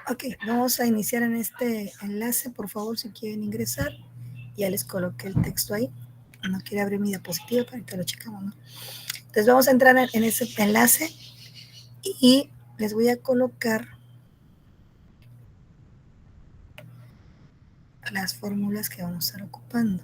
Ok, vamos a iniciar en este enlace, por favor, si quieren ingresar. Ya les coloqué el texto ahí. No quiero abrir mi diapositiva para que lo checamos, ¿no? Entonces vamos a entrar en ese enlace y les voy a colocar las fórmulas que vamos a estar ocupando.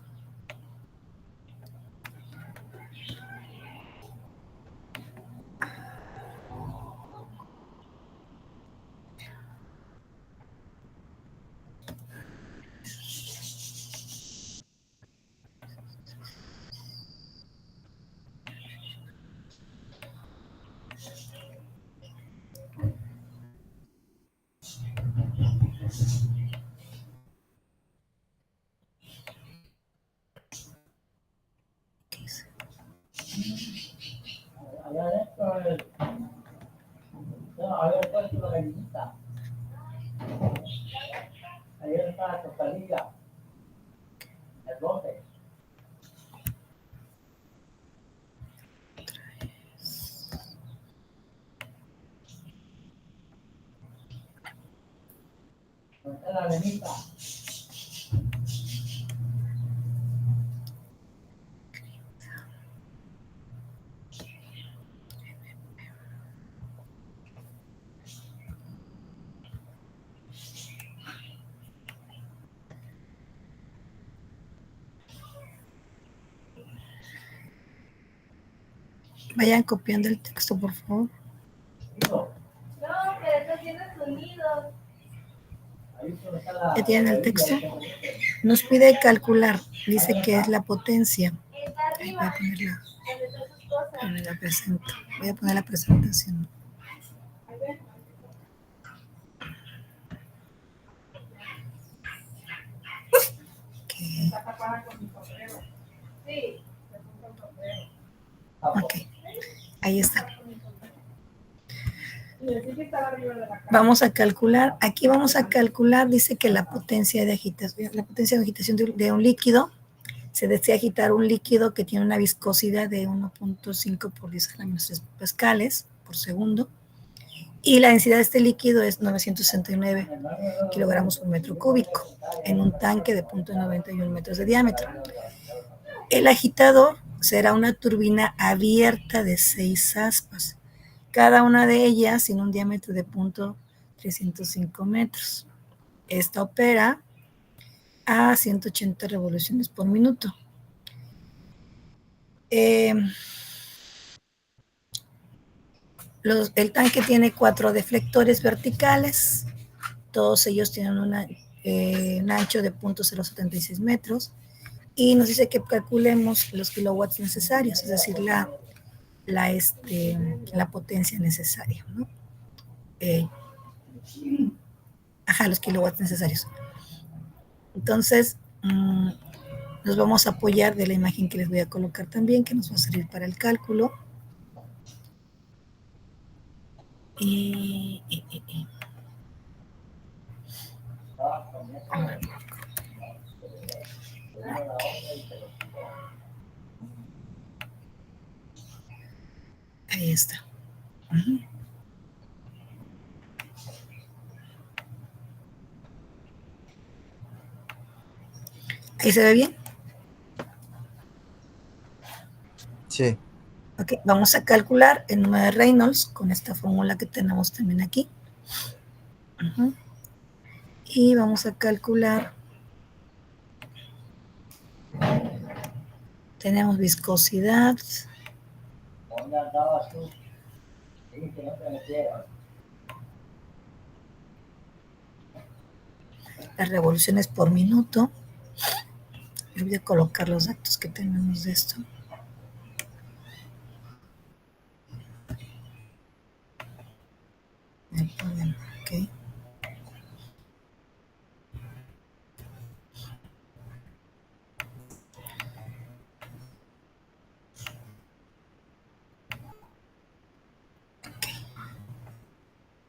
Vayan copiando el texto, por favor. No, pero no tiene sonidos. Ya tienen el texto. Nos pide calcular. Dice que es la potencia. Ahí voy a ponerla. Voy a poner la presentación. Okay. Ok, ahí está. Vamos a calcular, aquí vamos a calcular, dice que la potencia de agitación de un líquido, se desea agitar un líquido que tiene una viscosidad de 1.5 por 10 a la menos 3 pascales por segundo, y la densidad de este líquido es 969 kilogramos por metro cúbico, en un tanque de 0.91 metros de diámetro. El agitador será una turbina abierta de 6 aspas, cada una de ellas sin un diámetro de 0.305 metros. Esta opera a 180 revoluciones por minuto. El tanque tiene 4 deflectores verticales, todos ellos tienen un ancho de 0.076 metros, y nos dice que calculemos los kilowatts necesarios, es decir, la potencia necesaria, ¿no? Ajá, los kilowatts necesarios. Entonces, nos vamos a apoyar de la imagen que les voy a colocar también, que nos va a servir para el cálculo. Y ahí está. Ahí se ve bien. Sí. Ok, vamos a calcular el número de Reynolds con esta fórmula que tenemos también aquí. Y vamos a calcular. Tenemos viscosidad. ¿Dónde andabas tú? Sí, que no te metieras. Las revoluciones por minuto. Voy a colocar los datos que tenemos de esto. Ok.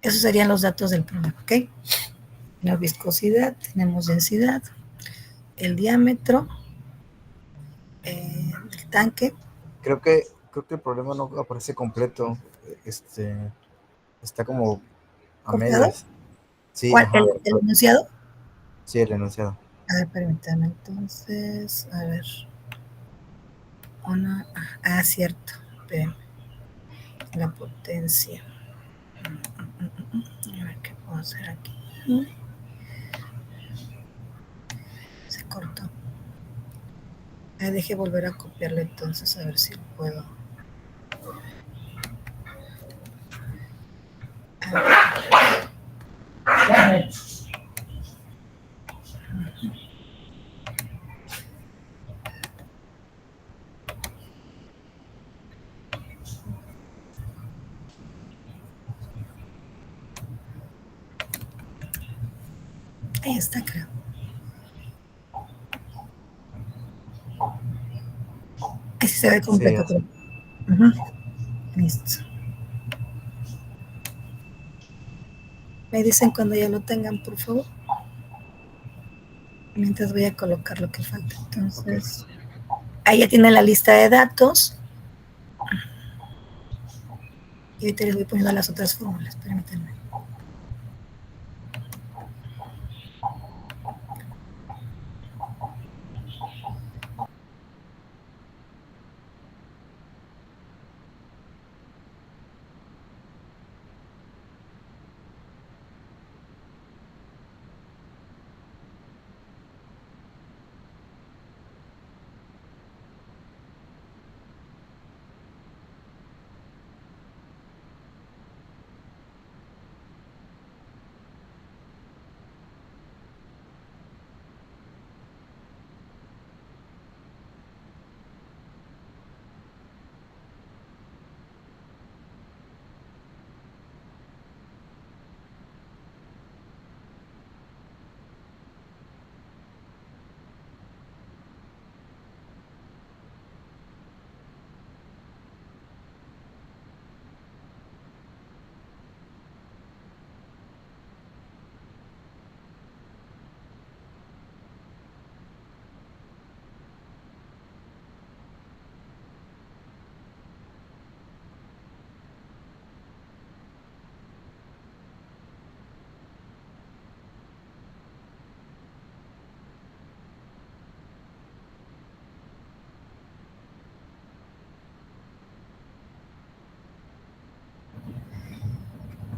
Esos serían los datos del problema, ¿ok? La viscosidad, tenemos densidad, el diámetro, el tanque. Creo que el problema no aparece completo. Está como a ¿Copiado? medias. Sí, ¿Cuál? ajá. ¿El enunciado? Sí, el enunciado. A ver, permítame entonces, a ver. Cierto. Espérenme. La potencia. A ver qué puedo hacer aquí. Se cortó. Deje volver a copiarlo entonces, a ver si lo puedo. Ahí está, creo. Así se ve completo. Sí, Listo. Me dicen cuando ya lo tengan, por favor. Mientras voy a colocar lo que falta. Entonces, ahí ya tienen la lista de datos. Y ahorita les voy poniendo las otras fórmulas. Permítanme.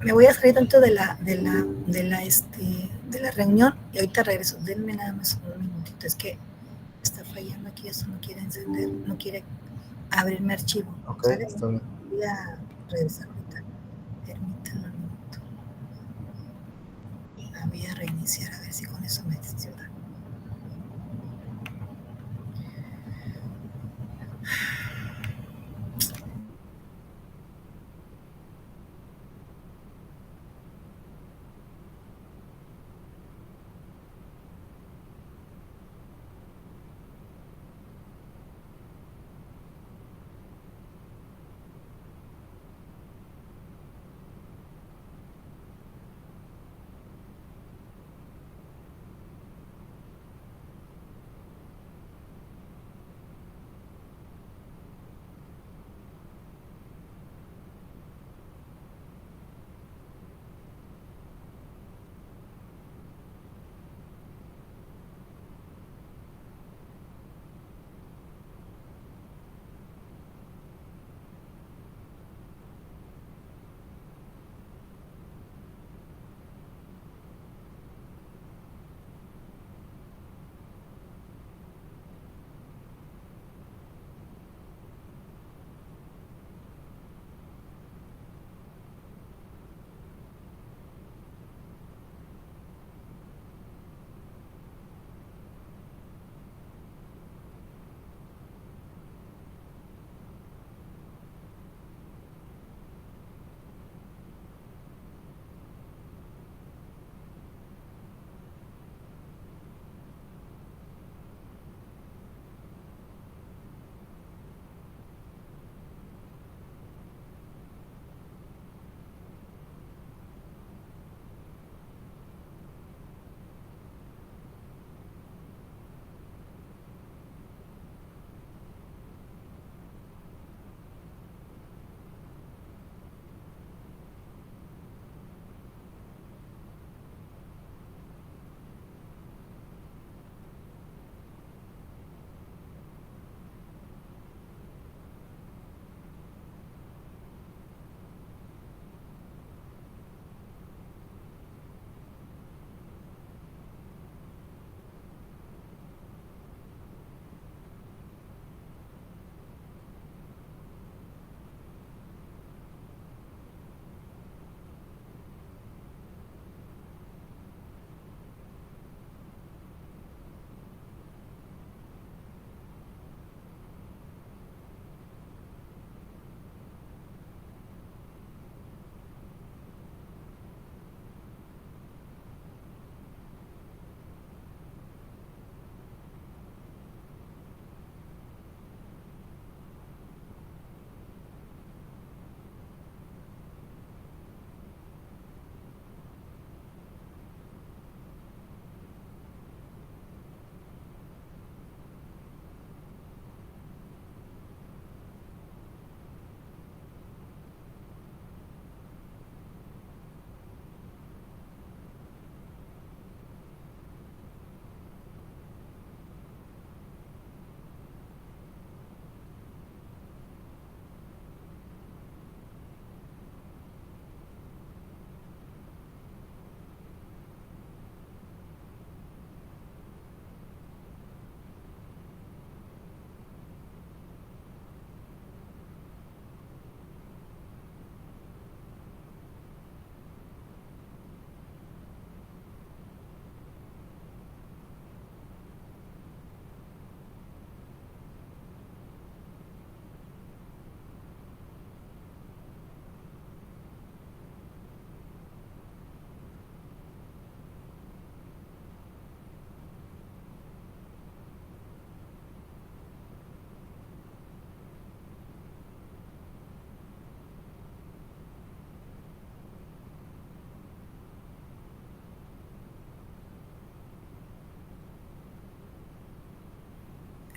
Me voy a salir tanto de la reunión y ahorita regreso. Denme nada más un minutito. Es que está fallando aquí, esto no quiere encender, no quiere abrirme archivo. ok, ¿Sale? está bien. Voy a regresar ahorita. Permítanme un minuto. La voy a reiniciar a ver si con eso me ayuda.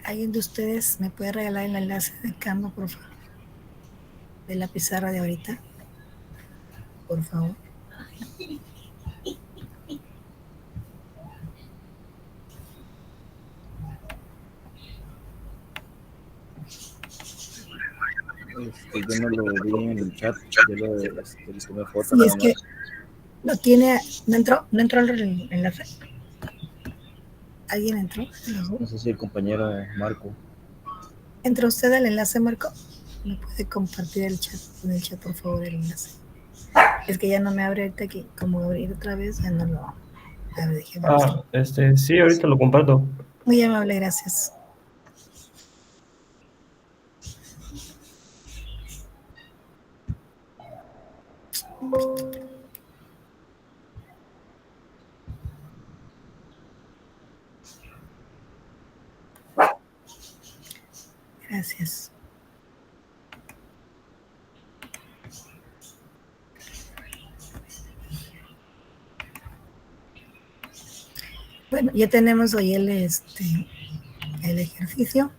¿Alguien de ustedes me puede regalar el enlace de Canva, por favor? De la pizarra de ahorita, por favor. Yo no lo vi en el chat, yo le tomé foto Sí, nada es que más. lo tiene, no entró el enlace. ¿Alguien entró? No sé si el compañero Marco. ¿Entró usted al enlace, Marco? ¿Me puede compartir el chat, en el chat, por favor, el enlace? Es que ya no me abre ahorita aquí, como abrir otra vez, ya no lo... A ver, déjeme ver. Sí, ahorita lo comparto. Muy amable, gracias. Gracias. Bueno, ya tenemos hoy el ejercicio.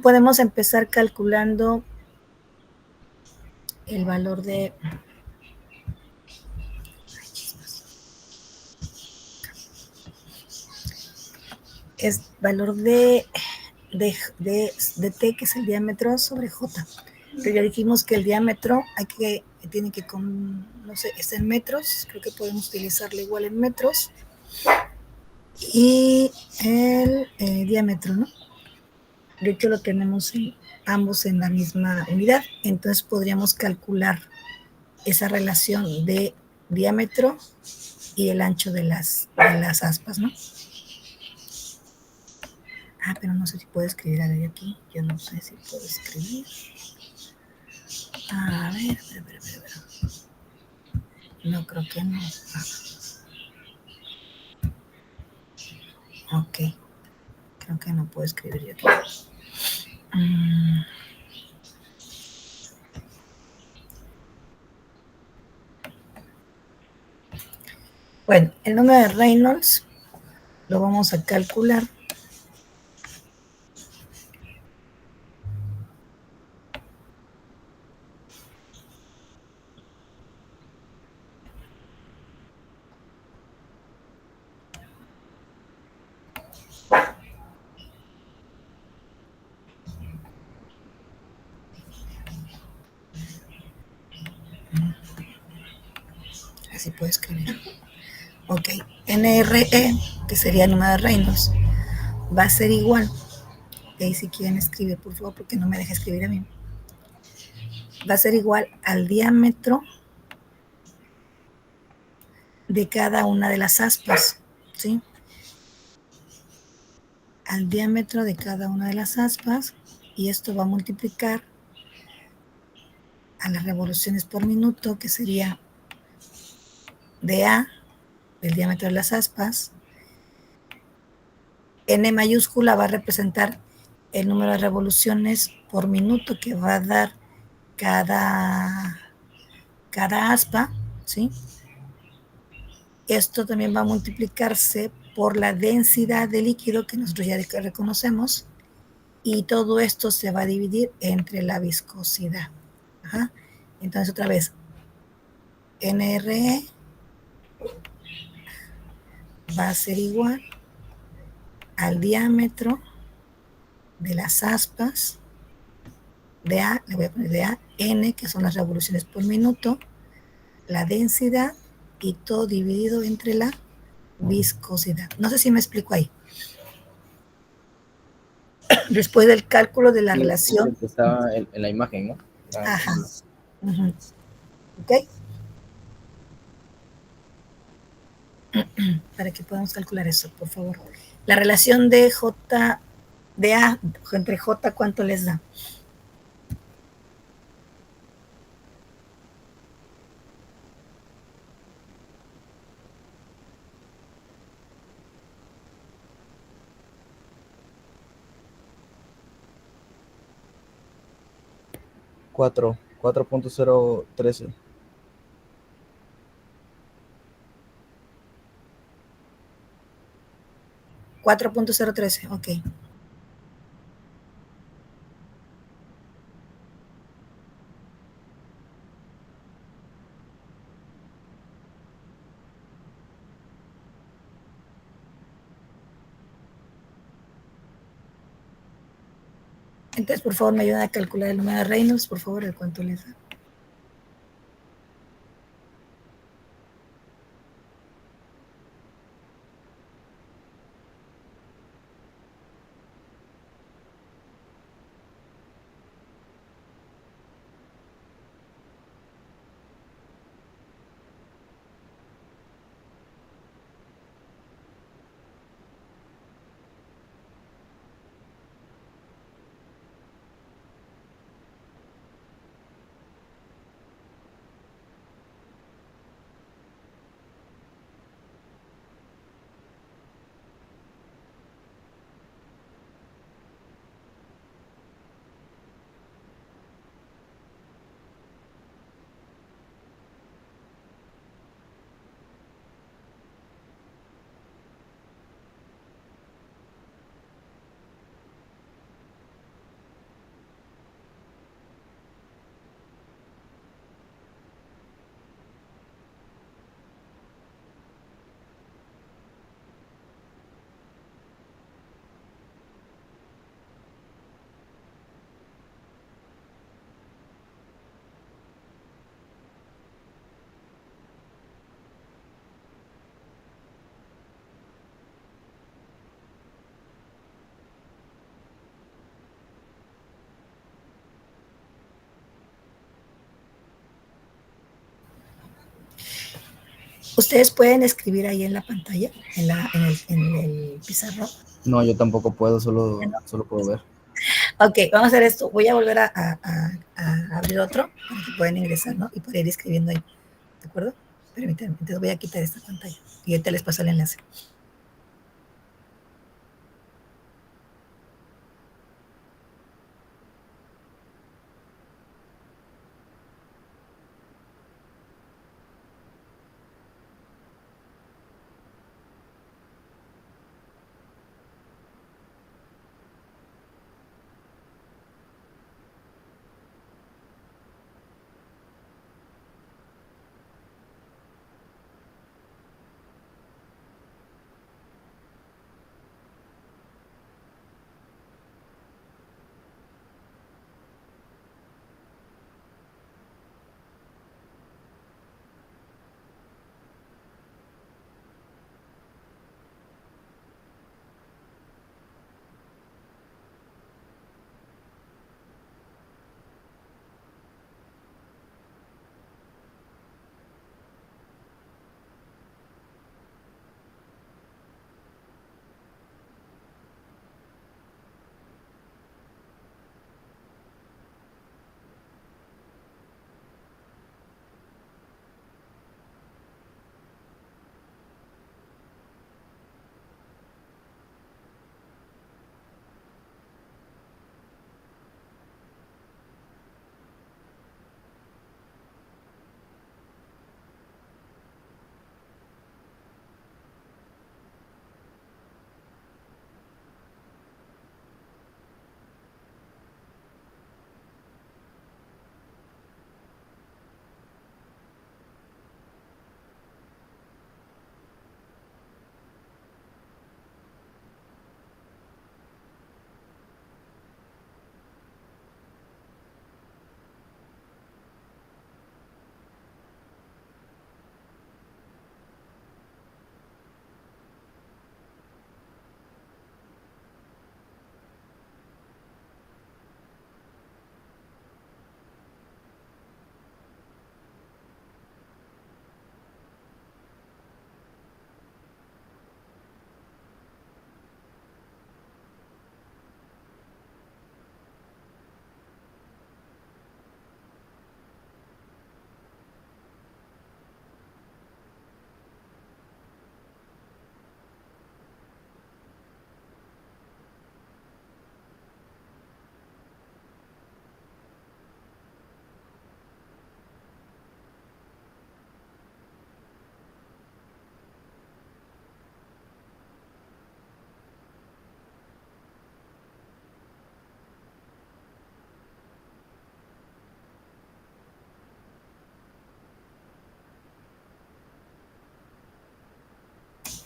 Podemos empezar calculando el valor de... Es valor de T, que es el diámetro, sobre J. Pero ya dijimos que el diámetro tiene que, no sé, es en metros, creo que podemos utilizarlo igual en metros. Y el diámetro, ¿no? De hecho lo tenemos ambos en la misma unidad, entonces podríamos calcular esa relación de diámetro y el ancho de las aspas, ¿no? Pero no sé si puedo escribir algo aquí. Yo no sé si puedo escribir. A ver. No, creo que no. Ok. Creo que no puedo escribir yo aquí. Bueno, el número de Reynolds lo vamos a calcular. Así puedo escribir. Ok, NRE, que sería el número de Reynolds, va a ser igual. Ahí si quieren escribir, por favor, porque no me deja escribir a mí. Va a ser igual al diámetro de cada una de las aspas, ¿sí? Al diámetro de cada una de las aspas, y esto va a multiplicar a las revoluciones por minuto, que sería dA, del diámetro de las aspas. N mayúscula va a representar el número de revoluciones por minuto que va a dar cada aspa, ¿sí? Esto también va a multiplicarse por la densidad de líquido que nosotros ya reconocemos, y todo esto se va a dividir entre la viscosidad. Ajá. Entonces, otra vez, NRE va a ser igual al diámetro de las aspas de A, le voy a poner de A, N, que son las revoluciones por minuto, la densidad, y todo dividido entre la viscosidad. No sé si me explico ahí. Después del cálculo de la relación. Que estaba en la imagen, ¿no? Ajá. Uh-huh. ¿Ok? Para que podamos calcular eso, por favor. La relación de J, de A, entre J, ¿cuánto les da? Cuatro 4.013. 4.013, ok. Entonces, por favor, me ayudan a calcular el número de Reynolds, por favor, de cuánto les da. Ustedes pueden escribir ahí en la pantalla, en el pizarrón. No, yo tampoco puedo, solo puedo ver. Ok, vamos a hacer esto. Voy a volver a abrir otro para que puedan ingresar, ¿no? Y poder ir escribiendo ahí. ¿De acuerdo? Permítanme. Entonces voy a quitar esta pantalla y ahorita les paso el enlace.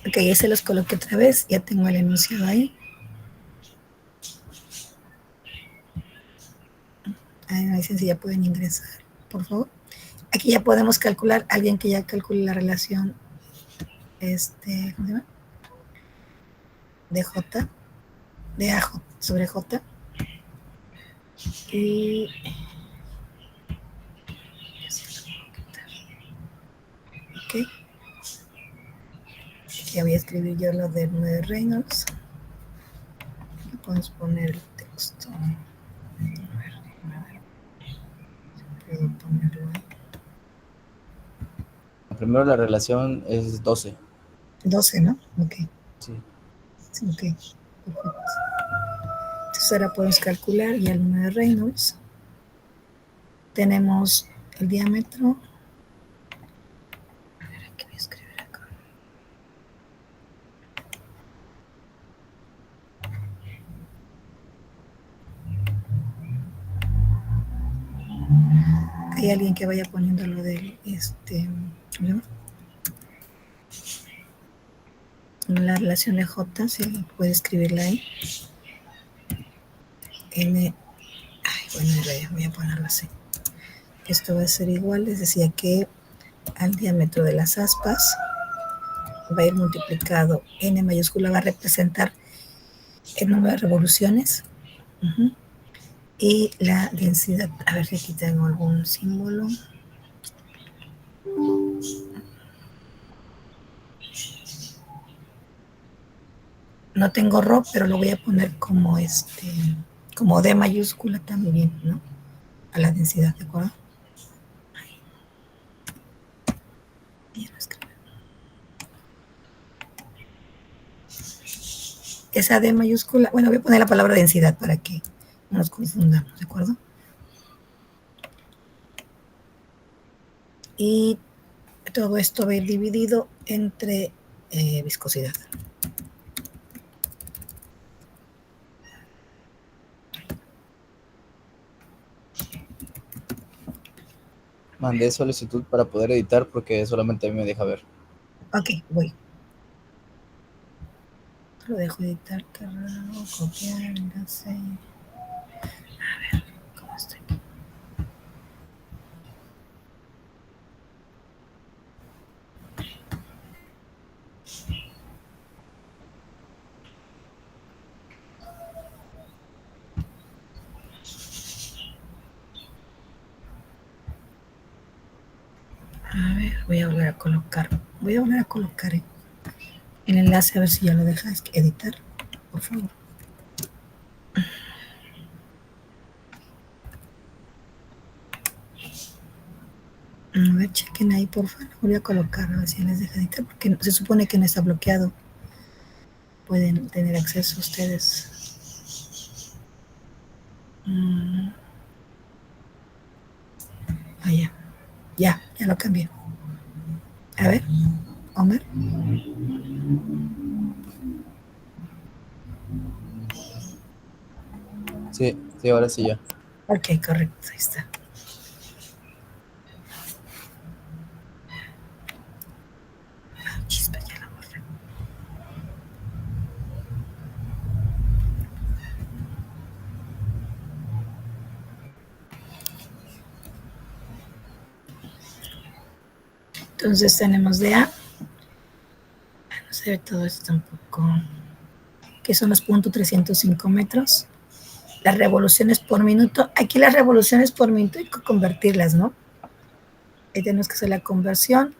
Ok, ya se los coloqué otra vez. Ya tengo el enunciado ahí. Ahí me dicen si ya pueden ingresar, por favor. Aquí ya podemos calcular, alguien que ya calcule la relación ¿cómo se llama? De J, de A sobre J. Y ok, ya voy a escribir yo lo de 9 Reynolds. Aquí podemos poner el texto. A ver, puedo ponerlo ahí. Primero la relación es 12. 12, ¿no? Ok. Sí. Sí, ok. Perfecto. Entonces ahora podemos calcular ya el número de Reynolds. Tenemos el diámetro. A ver, aquí voy a escribir acá. Hay alguien que vaya poniendo lo del ¿cómo se llama? La relación de J, si alguien puede escribirla ahí. N. Ay, bueno, voy a ponerlo así. Esto va a ser igual, les decía que al diámetro de las aspas va a ir multiplicado. N mayúscula va a representar el número de revoluciones. Y la densidad. A ver si aquí tengo algún símbolo. No tengo RO, pero lo voy a poner como como D mayúscula también, ¿no? A la densidad, ¿de acuerdo? Ya lo escribí. Esa D mayúscula, bueno, voy a poner la palabra densidad para que no nos confundamos, ¿de acuerdo? Y todo esto va a ir dividido entre viscosidad. Mandé solicitud para poder editar porque solamente a mí me deja ver. Ok, voy. Lo dejo editar, qué raro, copiar, enlace. A ver, ¿cómo estoy aquí? A ver, voy a volver a colocar. El enlace a ver si ya lo dejas editar, por favor. A ver, chequen ahí, por favor. Voy a colocar, a ver si les deja editar, porque se supone que no está bloqueado. Pueden tener acceso ustedes. Ya. Ya lo cambié. A ver, Omar. Sí, ahora sí ya. Ok, correcto, ahí está. Chispa, ya la borré. Entonces tenemos de A. No sé, todo esto tampoco. Que son los .305 metros. Las revoluciones por minuto. Aquí las revoluciones por minuto hay que convertirlas, ¿no? Ahí tenemos que hacer la conversión.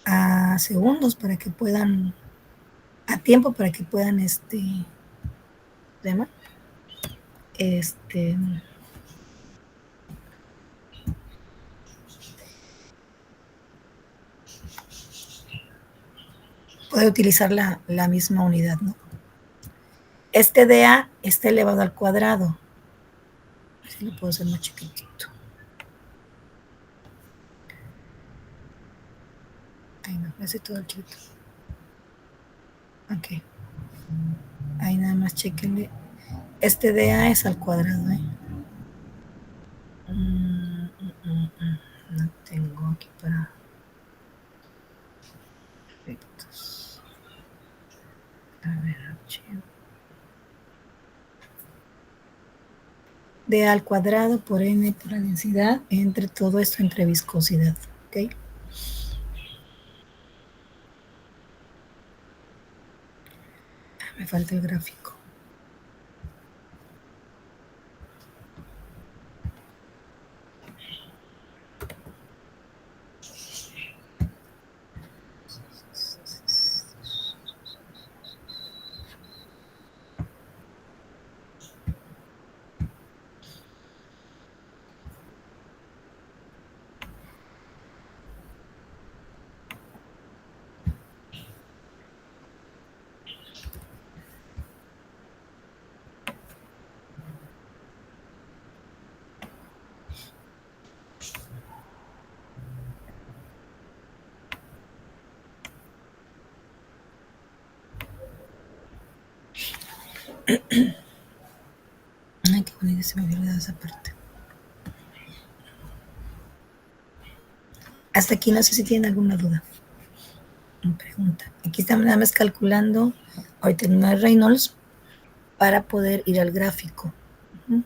A segundos para que puedan, a tiempo para que puedan, ¿tema? Puede utilizar la misma unidad, ¿no? Este dA está elevado al cuadrado. Así lo puedo hacer más chiquitito. Ahí no, hace todo el chiquito. Ok. Ahí nada más chequenle. Este dA es al cuadrado, ¿eh? No tengo. D al cuadrado por N por la densidad entre todo esto entre viscosidad. ¿Ok? Me falta el gráfico. Ay, qué bonita, se me había olvidado esa parte. Hasta aquí no sé si tienen alguna duda. Pregunta. Aquí estamos nada más calculando ahorita no es Reynolds para poder ir al gráfico. Uh-huh.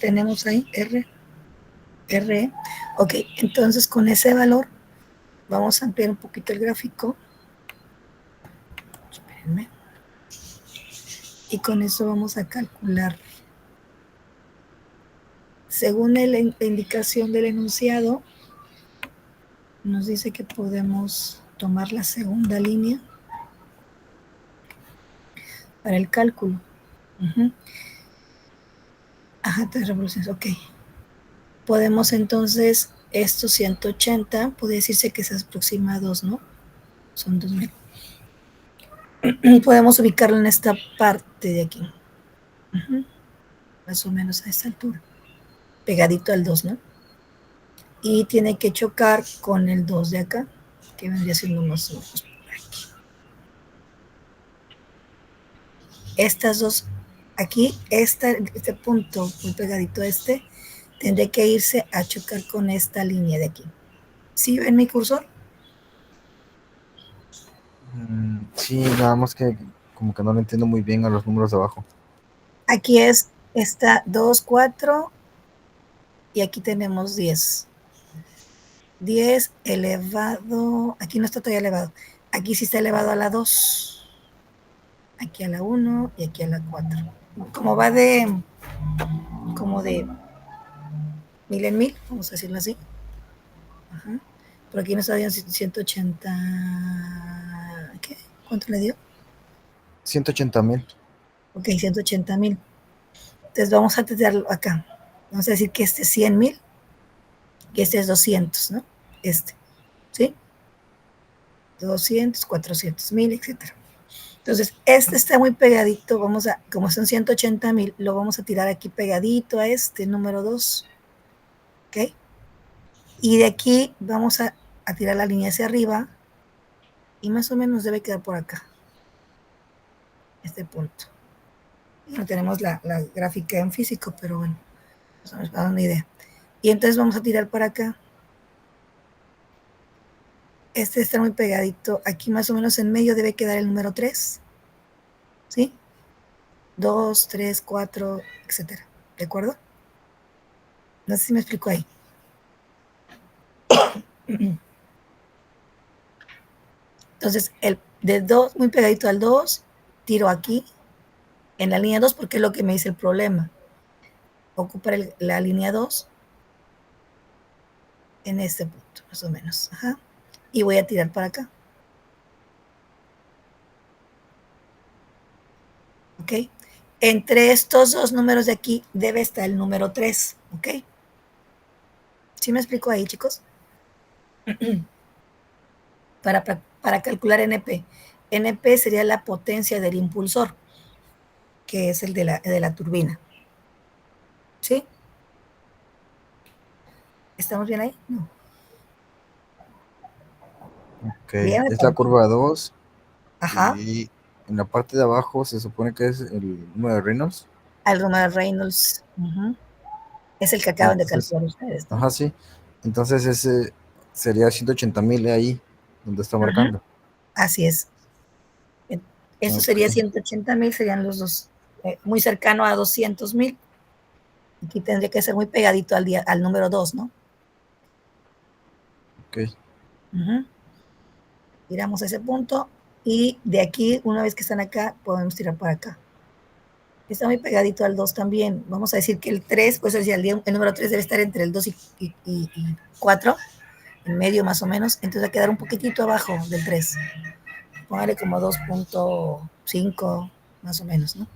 Tenemos ahí R. Ok, entonces con ese valor vamos a ampliar un poquito el gráfico. Espérenme. Y con eso vamos a calcular. Según la indicación del enunciado, nos dice que podemos tomar la segunda línea para el cálculo. Ajá, 3 revoluciones, ok. Podemos entonces, estos 180, puede decirse que se aproxima a 2, ¿no? Son 2000. Podemos ubicarlo en esta parte de aquí. Más o menos a esta altura. Pegadito al 2, ¿no? Y tiene que chocar con el 2 de acá, que vendría siendo unos por aquí. Estas dos, aquí, este punto muy pegadito a este, tendría que irse a chocar con esta línea de aquí. ¿Sí ven mi cursor? Sí, nada más que como que no lo entiendo muy bien a los números de abajo. Aquí está 2, 4 y aquí tenemos 10. 10 elevado, aquí no está todavía elevado, aquí sí está elevado a la 2, aquí a la 1 y aquí a la 4. Como va como de 1000 en 1000, vamos a decirlo así. Ajá. Por aquí nos habían 180, ¿qué? ¿Cuánto le dio? 180,000. Ok, 180,000. Entonces vamos a tenerlo acá. Vamos a decir que este es 100,000 y este es 200, ¿no? ¿Sí? 200, 400,000, etcétera. Entonces, este está muy pegadito, como son 180,000, lo vamos a tirar aquí pegadito a este, número 2, ¿ok? Y de aquí vamos a tirar la línea hacia arriba y más o menos debe quedar por acá, este punto. No tenemos la gráfica en físico, pero bueno, nos va a dar una idea. Y entonces vamos a tirar para acá. Este está muy pegadito, aquí más o menos en medio debe quedar el número 3, ¿sí? 2, 3, 4, etcétera, ¿de acuerdo? No sé si me explico ahí. Entonces, el de 2, muy pegadito al 2, tiro aquí, en la línea 2, porque es lo que me dice el problema. Ocupar la línea 2 en este punto, más o menos. Ajá. Y voy a tirar para acá. ¿Ok? Entre estos dos números de aquí debe estar el número 3. ¿Ok? ¿Sí me explico ahí, chicos? Para calcular NP. NP sería la potencia del impulsor, que es el de la turbina. ¿Sí? ¿Estamos bien ahí? No. Ok, Bien. es la curva 2 Ajá. y en la parte de abajo se supone que es el número de Reynolds. Al número de Reynolds. Es el que acaban de Entonces, calcular ustedes, ¿no? ajá, sí. Entonces ese sería 180,000 ahí donde está marcando. Así es. Eso Ok, sería 180,000, serían los dos, muy cercano a 200,000. Aquí tendría que ser muy pegadito al número 2, ¿no? ok. Tiramos a ese punto y de aquí, una vez que están acá, podemos tirar para acá. Está muy pegadito al 2 también. Vamos a decir que el 3, pues el número 3 debe estar entre el 2 y 4, en medio más o menos. Entonces va a quedar un poquitito abajo del 3. Póngale como 2.5 más o menos, ¿no?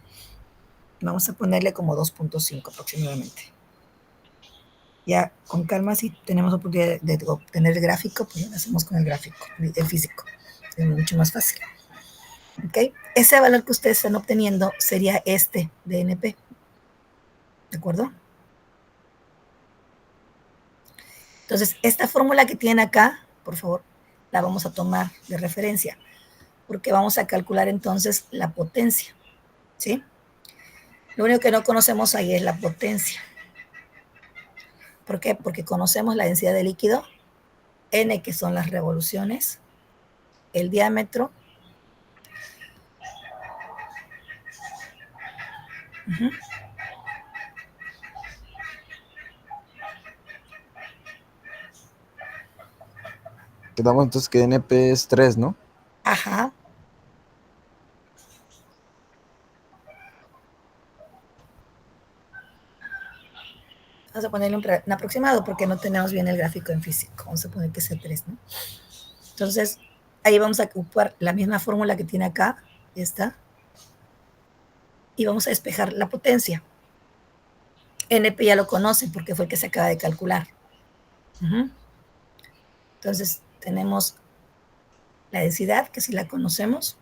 Vamos a ponerle como 2.5 aproximadamente. Ya con calma, si tenemos oportunidad de obtener el gráfico, pues lo hacemos con el gráfico, el físico. Es mucho más fácil. ¿Ok? Ese valor que ustedes están obteniendo sería este de NP. ¿De acuerdo? Entonces, esta fórmula que tienen acá, por favor, la vamos a tomar de referencia, porque vamos a calcular entonces la potencia. ¿Sí? Lo único que no conocemos ahí es la potencia. ¿Por qué? Porque conocemos la densidad de líquido, N, que son las revoluciones, el diámetro, quedamos entonces que NP es 3, ¿no? Ajá. Vamos a ponerle un aproximado porque no tenemos bien el gráfico en físico. Vamos a poner que sea 3, ¿no? Entonces, ahí vamos a ocupar la misma fórmula que tiene acá, esta, y vamos a despejar la potencia. NP ya lo conocen porque fue el que se acaba de calcular. Entonces, tenemos la densidad, que sí la conocemos,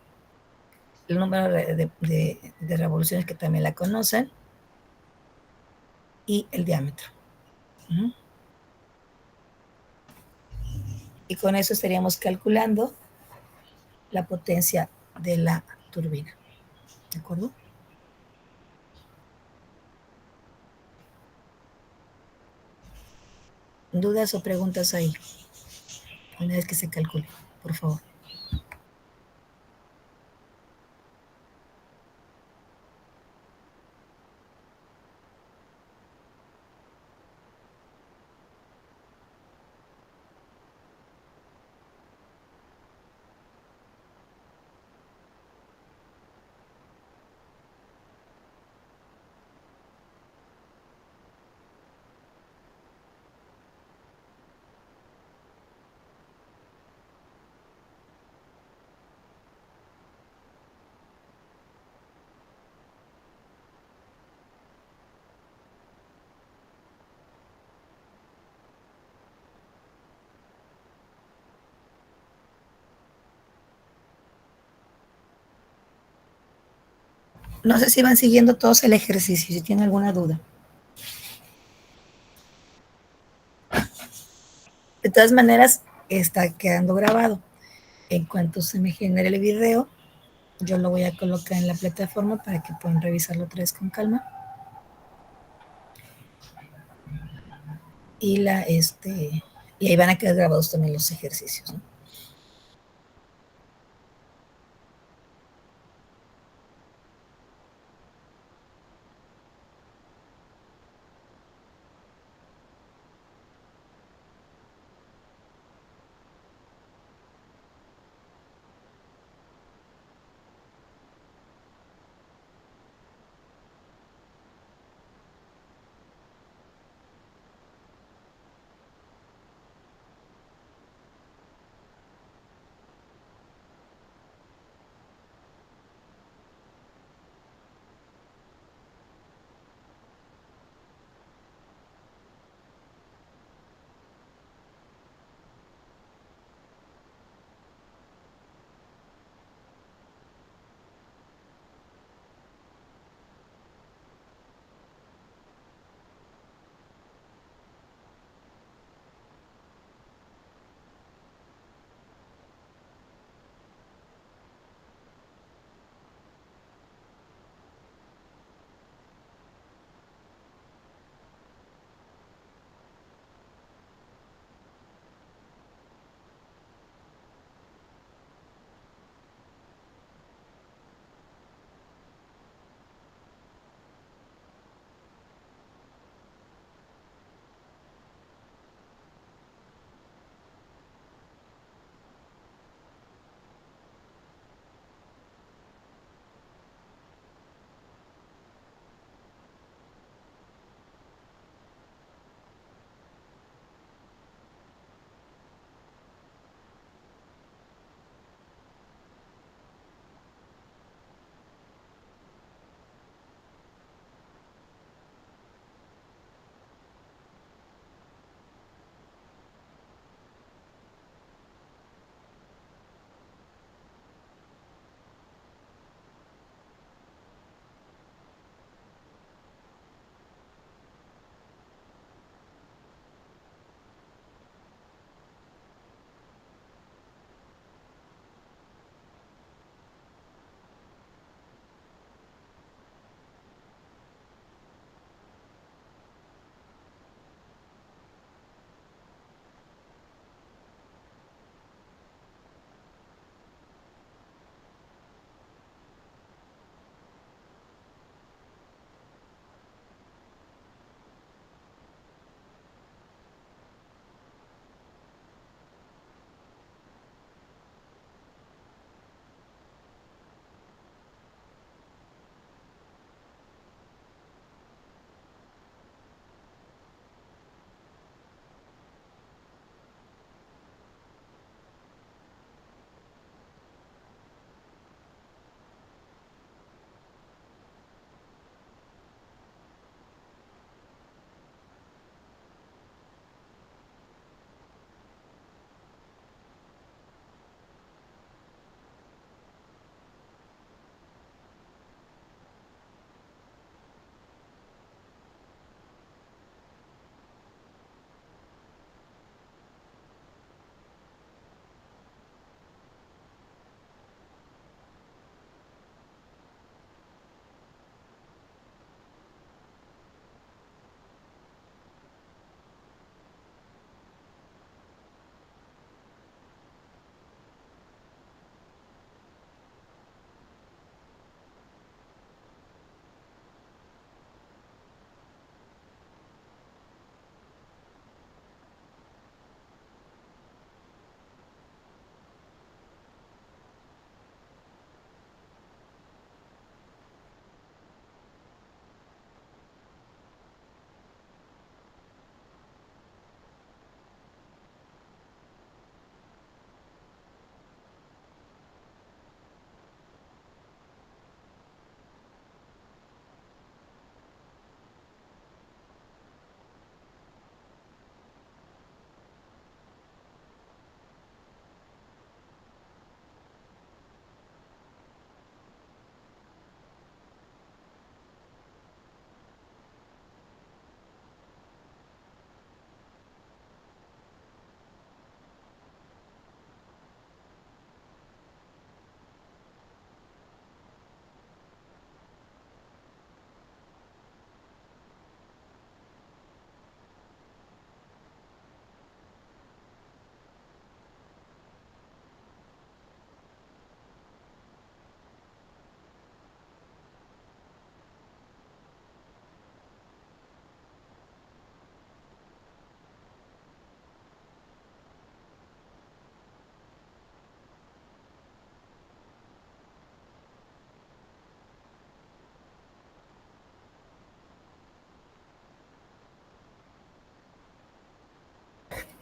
el número de revoluciones, que también la conocen, y el diámetro. Y con eso estaríamos calculando la potencia de la turbina. ¿De acuerdo? ¿Dudas o preguntas ahí? Una vez que se calcule, por favor. No sé si van siguiendo todos el ejercicio, si tienen alguna duda. De todas maneras, está quedando grabado. En cuanto se me genere el video, yo lo voy a colocar en la plataforma para que puedan revisarlo otra vez con calma. Y ahí van a quedar grabados también los ejercicios, ¿no?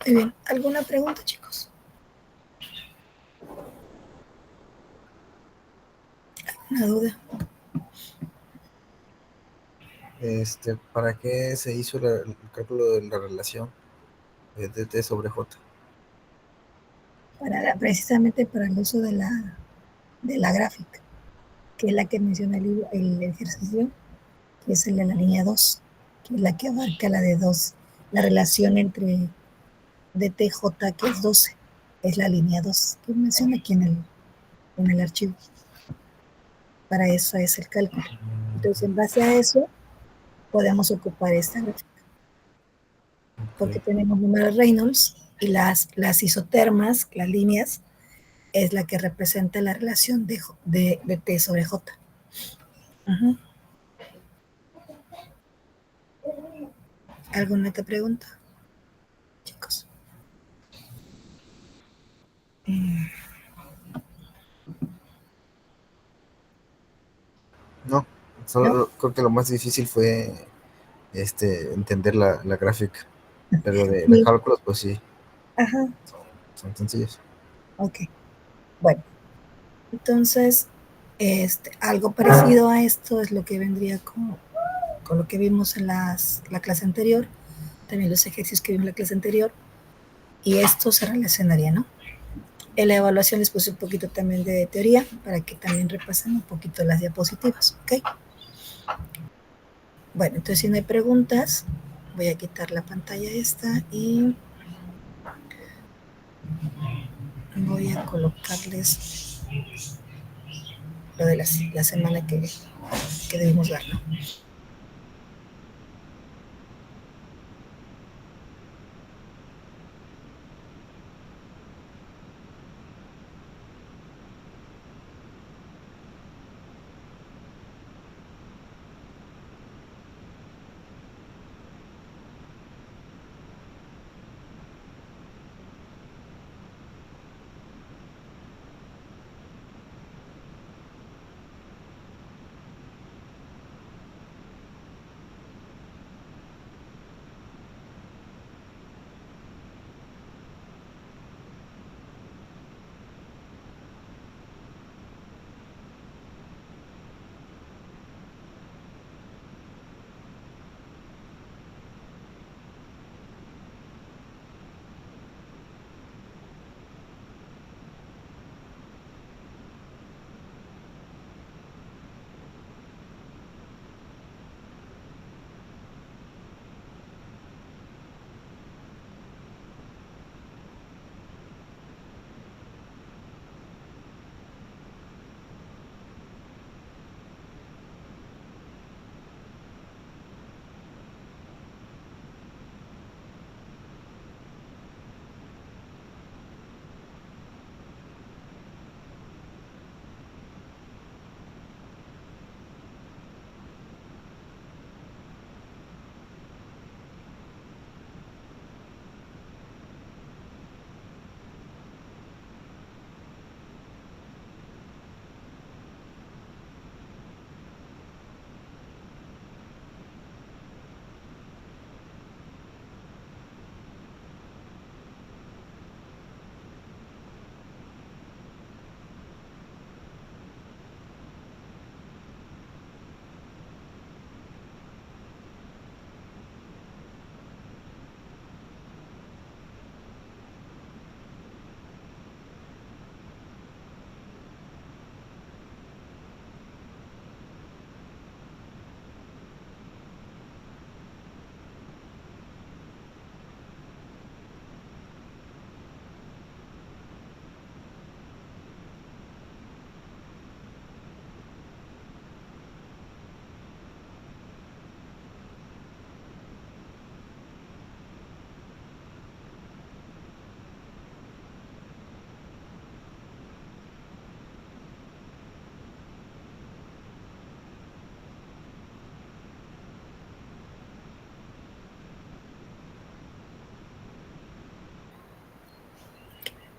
Muy bien. ¿Alguna pregunta, chicos? ¿Una duda? ¿Para qué se hizo el cálculo de la relación de T sobre J? Precisamente para el uso de la gráfica, que es la que menciona el ejercicio, que es el de la línea 2, que es la que abarca la de 2, la relación entre DTJ, que es 12, es la línea 2, que menciona aquí en el archivo. Para eso es el cálculo. Entonces, en base a eso, podemos ocupar esta gráfica, porque Ok. tenemos números Reynolds y las isotermas, las líneas, es la que representa la relación de T sobre J. Uh-huh. ¿Alguna otra pregunta, chicos? No, ¿No? solo creo que lo más difícil fue entender la gráfica. Pero de Sí. cálculos, pues sí, Ajá. son sencillos. Ok. Bueno, entonces, algo parecido a esto es lo que vendría con lo que vimos en la clase anterior, también los ejercicios que vimos en la clase anterior, y esto se relacionaría, ¿no? En la evaluación les puse un poquito también de teoría para que también repasen un poquito las diapositivas, ¿ok? Bueno, entonces si no hay preguntas, voy a quitar la pantalla esta y voy a colocarles lo de la semana que debemos ver, ¿no?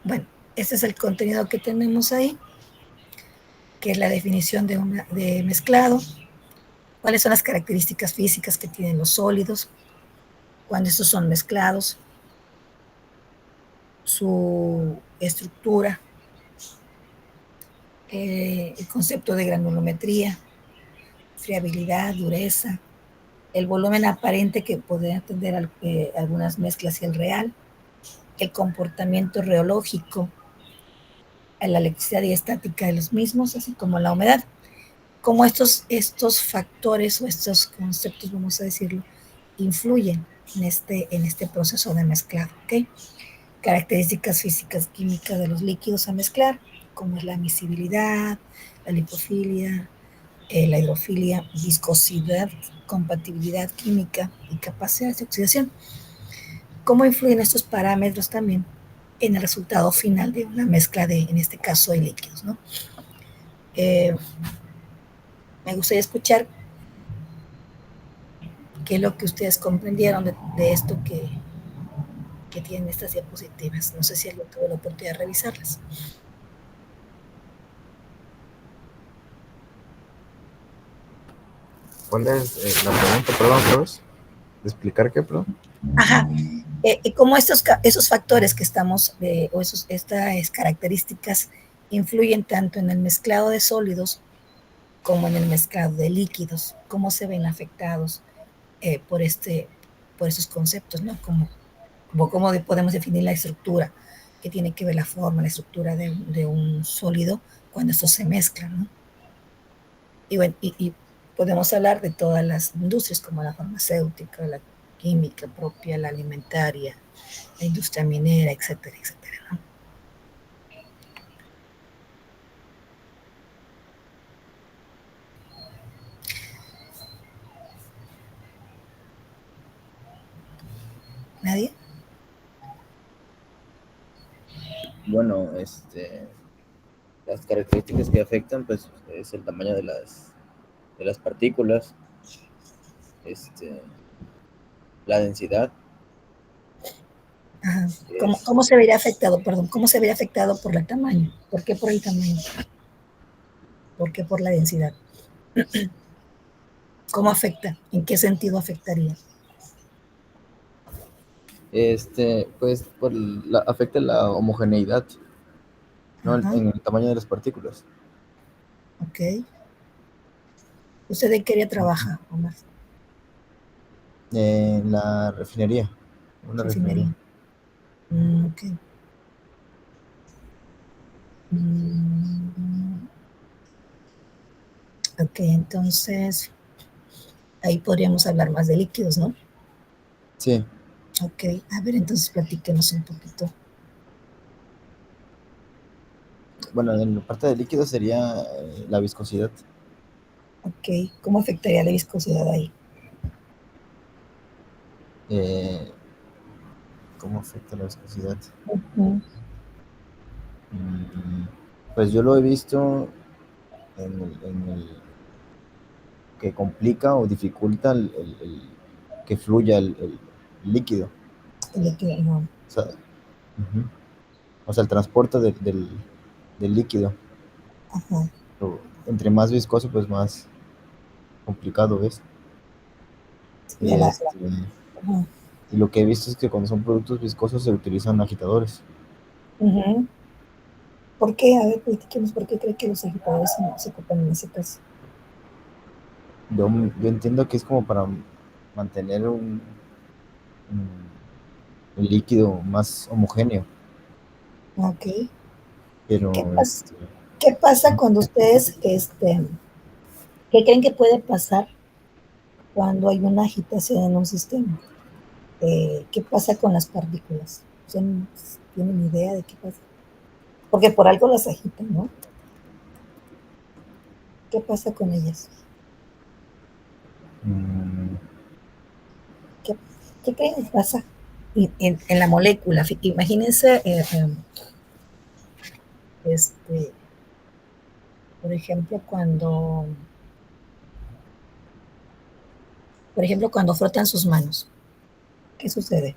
Bueno, este es el contenido que tenemos ahí, que es la definición de mezclado, cuáles son las características físicas que tienen los sólidos, cuando estos son mezclados, su estructura, el concepto de granulometría, friabilidad, dureza, el volumen aparente que podría atender algunas mezclas y el real, el comportamiento reológico, la electricidad y estática de los mismos, así como la humedad. Como estos factores o estos conceptos, vamos a decirlo, influyen en este proceso de mezclado, ¿ok? Características físicas químicas de los líquidos a mezclar, como es la miscibilidad, la lipofilia, la hidrofilia, viscosidad, compatibilidad química y capacidad de oxidación. ¿Cómo influyen estos parámetros también en el resultado final de una mezcla de, en este caso, de líquidos, ¿no? Me gustaría escuchar qué es lo que ustedes comprendieron de esto que tienen estas diapositivas. No sé si alguien tuvo la oportunidad de revisarlas. ¿Cuál es la pregunta? Perdón, otra vez. ¿De explicar qué, perdón? Ajá. Cómo esos factores que estamos, o estas características influyen tanto en el mezclado de sólidos como en el mezclado de líquidos, cómo se ven afectados por esos conceptos, ¿no? Cómo podemos definir la estructura, que tiene que ver la forma, la estructura de un sólido cuando estos se mezclan, ¿no? Y bueno, y podemos hablar de todas las industrias, como la farmacéutica, la química propia, la alimentaria, la industria minera, etcétera, etcétera, ¿no? ¿Nadie? Bueno, las características que afectan, pues, es el tamaño de las partículas, este, la densidad, Ajá. es, ¿Cómo se vería afectado? Perdón, ¿cómo se vería afectado por el tamaño? ¿Por qué por el tamaño? ¿Por qué por la densidad? ¿Cómo afecta? ¿En qué sentido afectaría? pues, afecta la homogeneidad, ¿no? Ajá, En el tamaño de las partículas. ok. ¿Usted en qué área trabaja, Omar? En la refinería, una refinería. Refinería. Ok. Mm, ok, entonces ahí podríamos hablar más de líquidos, ¿no? Sí, Ok, a ver, entonces platíquenos un poquito. bueno, en la parte de líquido sería la viscosidad. Ok, ¿cómo afectaría la viscosidad ahí? Eh, ¿Cómo afecta la viscosidad? Ujú. Mm, Pues yo lo he visto en el que complica o dificulta que fluya el líquido. El líquido, no. O sea, ujú. O sea, el transporte del líquido. Ajá. Entre más viscoso, pues más complicado es. Sí, Y, ajá. y lo que he visto es que cuando son productos viscosos se utilizan agitadores. Ujú. ¿Por qué? A ver, platíquenos, ¿por qué cree que los agitadores se ocupan en ese caso? Yo entiendo que es como para mantener un líquido más homogéneo, Ok. ¿Qué pero pasa, qué pasa cuando ustedes, qué creen que puede pasar cuando hay una agitación en un sistema? ¿Qué pasa con las partículas? ¿Ustedes tienen idea de qué pasa? Porque por algo las agitan, ¿no? ¿Qué pasa con ellas? mm, ¿Qué, qué creen que pasa en la molécula? Imagínense, este, por ejemplo, cuando frotan sus manos, ¿qué sucede?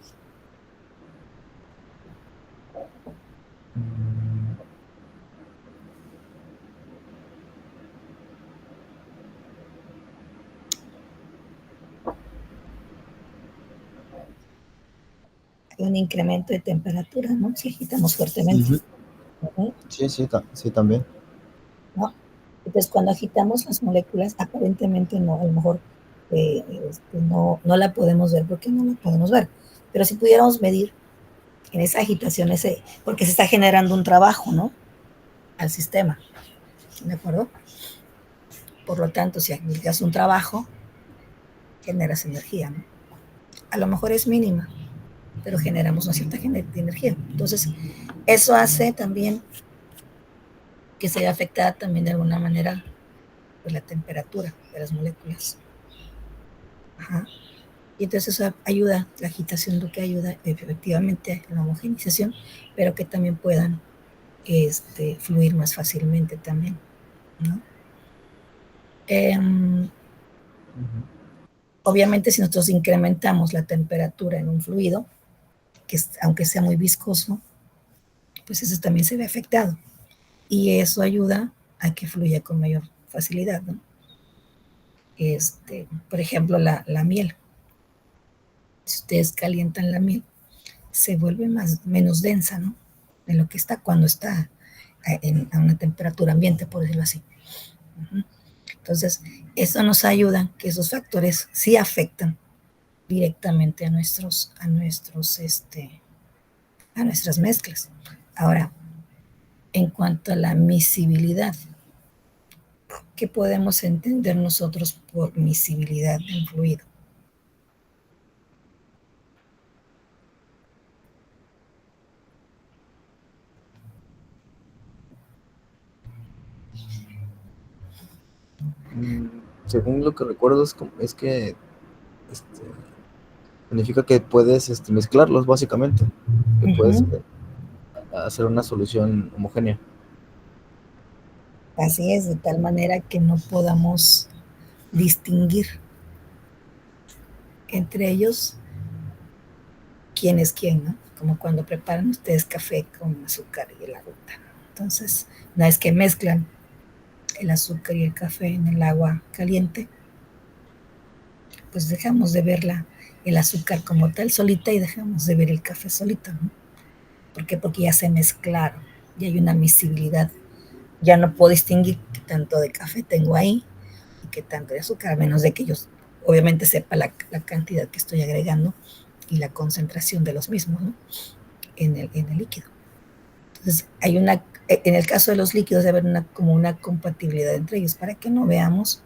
Hay un incremento de temperatura, ¿no? Si agitamos fuertemente. Ujú. Sí, sí, también. ¿No? Entonces, cuando agitamos las moléculas, aparentemente no, a lo mejor no la podemos ver porque no la podemos ver. Pero si pudiéramos medir en esa agitación, porque se está generando un trabajo, ¿no? Al sistema, ¿de acuerdo? Por lo tanto, si aplicas un trabajo, generas energía, ¿no? A lo mejor es mínima, pero generamos una cierta energía. Entonces, eso hace también que se vea afectada también de alguna manera pues, la temperatura de las moléculas. Ajá. Y entonces eso ayuda, la agitación lo que ayuda efectivamente a la homogenización, pero que también puedan fluir más fácilmente también, ¿no? Obviamente si nosotros incrementamos la temperatura en un fluido, aunque sea muy viscoso, pues eso también se ve afectado. Y eso ayuda a que fluya con mayor facilidad, ¿no? Por ejemplo, la miel. Si ustedes calientan la miel, se vuelve menos densa, ¿no? De lo que está cuando está a una temperatura ambiente, por decirlo así. Entonces, eso nos ayuda, que esos factores sí afectan directamente a nuestras mezclas. Ahora, en cuanto a la miscibilidad, ¿qué podemos entender nosotros por miscibilidad del fluido? Según lo que recuerdo es que significa que puedes mezclarlos básicamente, que puedes hacer una solución homogénea. Así es, de tal manera que no podamos distinguir entre ellos quién es quién, ¿no? Como cuando preparan ustedes café con azúcar y el agua. Entonces, una vez que mezclan el azúcar y el café en el agua caliente, pues dejamos de ver el azúcar como tal solita y dejamos de ver el café solito, ¿no? ¿Por qué? Porque ya se mezclaron, ya hay una miscibilidad. Ya no puedo distinguir qué tanto de café tengo ahí y qué tanto de azúcar, a menos de que yo obviamente sepa la cantidad que estoy agregando y la concentración de los mismos, ¿no? en el líquido. Entonces, en el caso de los líquidos debe haber como una compatibilidad entre ellos para que no veamos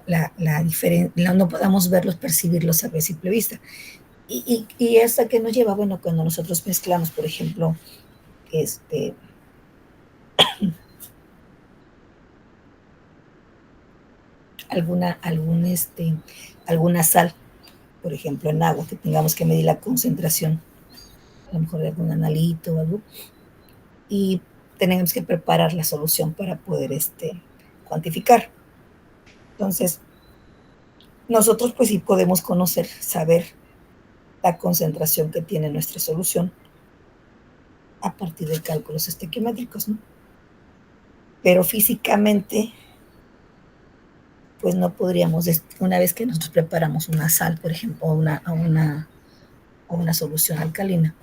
la diferencia, no podamos verlos, percibirlos a simple vista. Y hasta que nos lleva, bueno, cuando nosotros mezclamos, por ejemplo, alguna sal, por ejemplo, en agua, que tengamos que medir la concentración, a lo mejor de algún analito o algo, y tenemos que preparar la solución para poder cuantificar. Entonces, nosotros pues sí podemos conocer, saber la concentración que tiene nuestra solución a partir de cálculos estequiométricos, ¿no? Pero físicamente, pues no podríamos, una vez que nosotros preparamos una sal, por ejemplo, o una solución alcalina,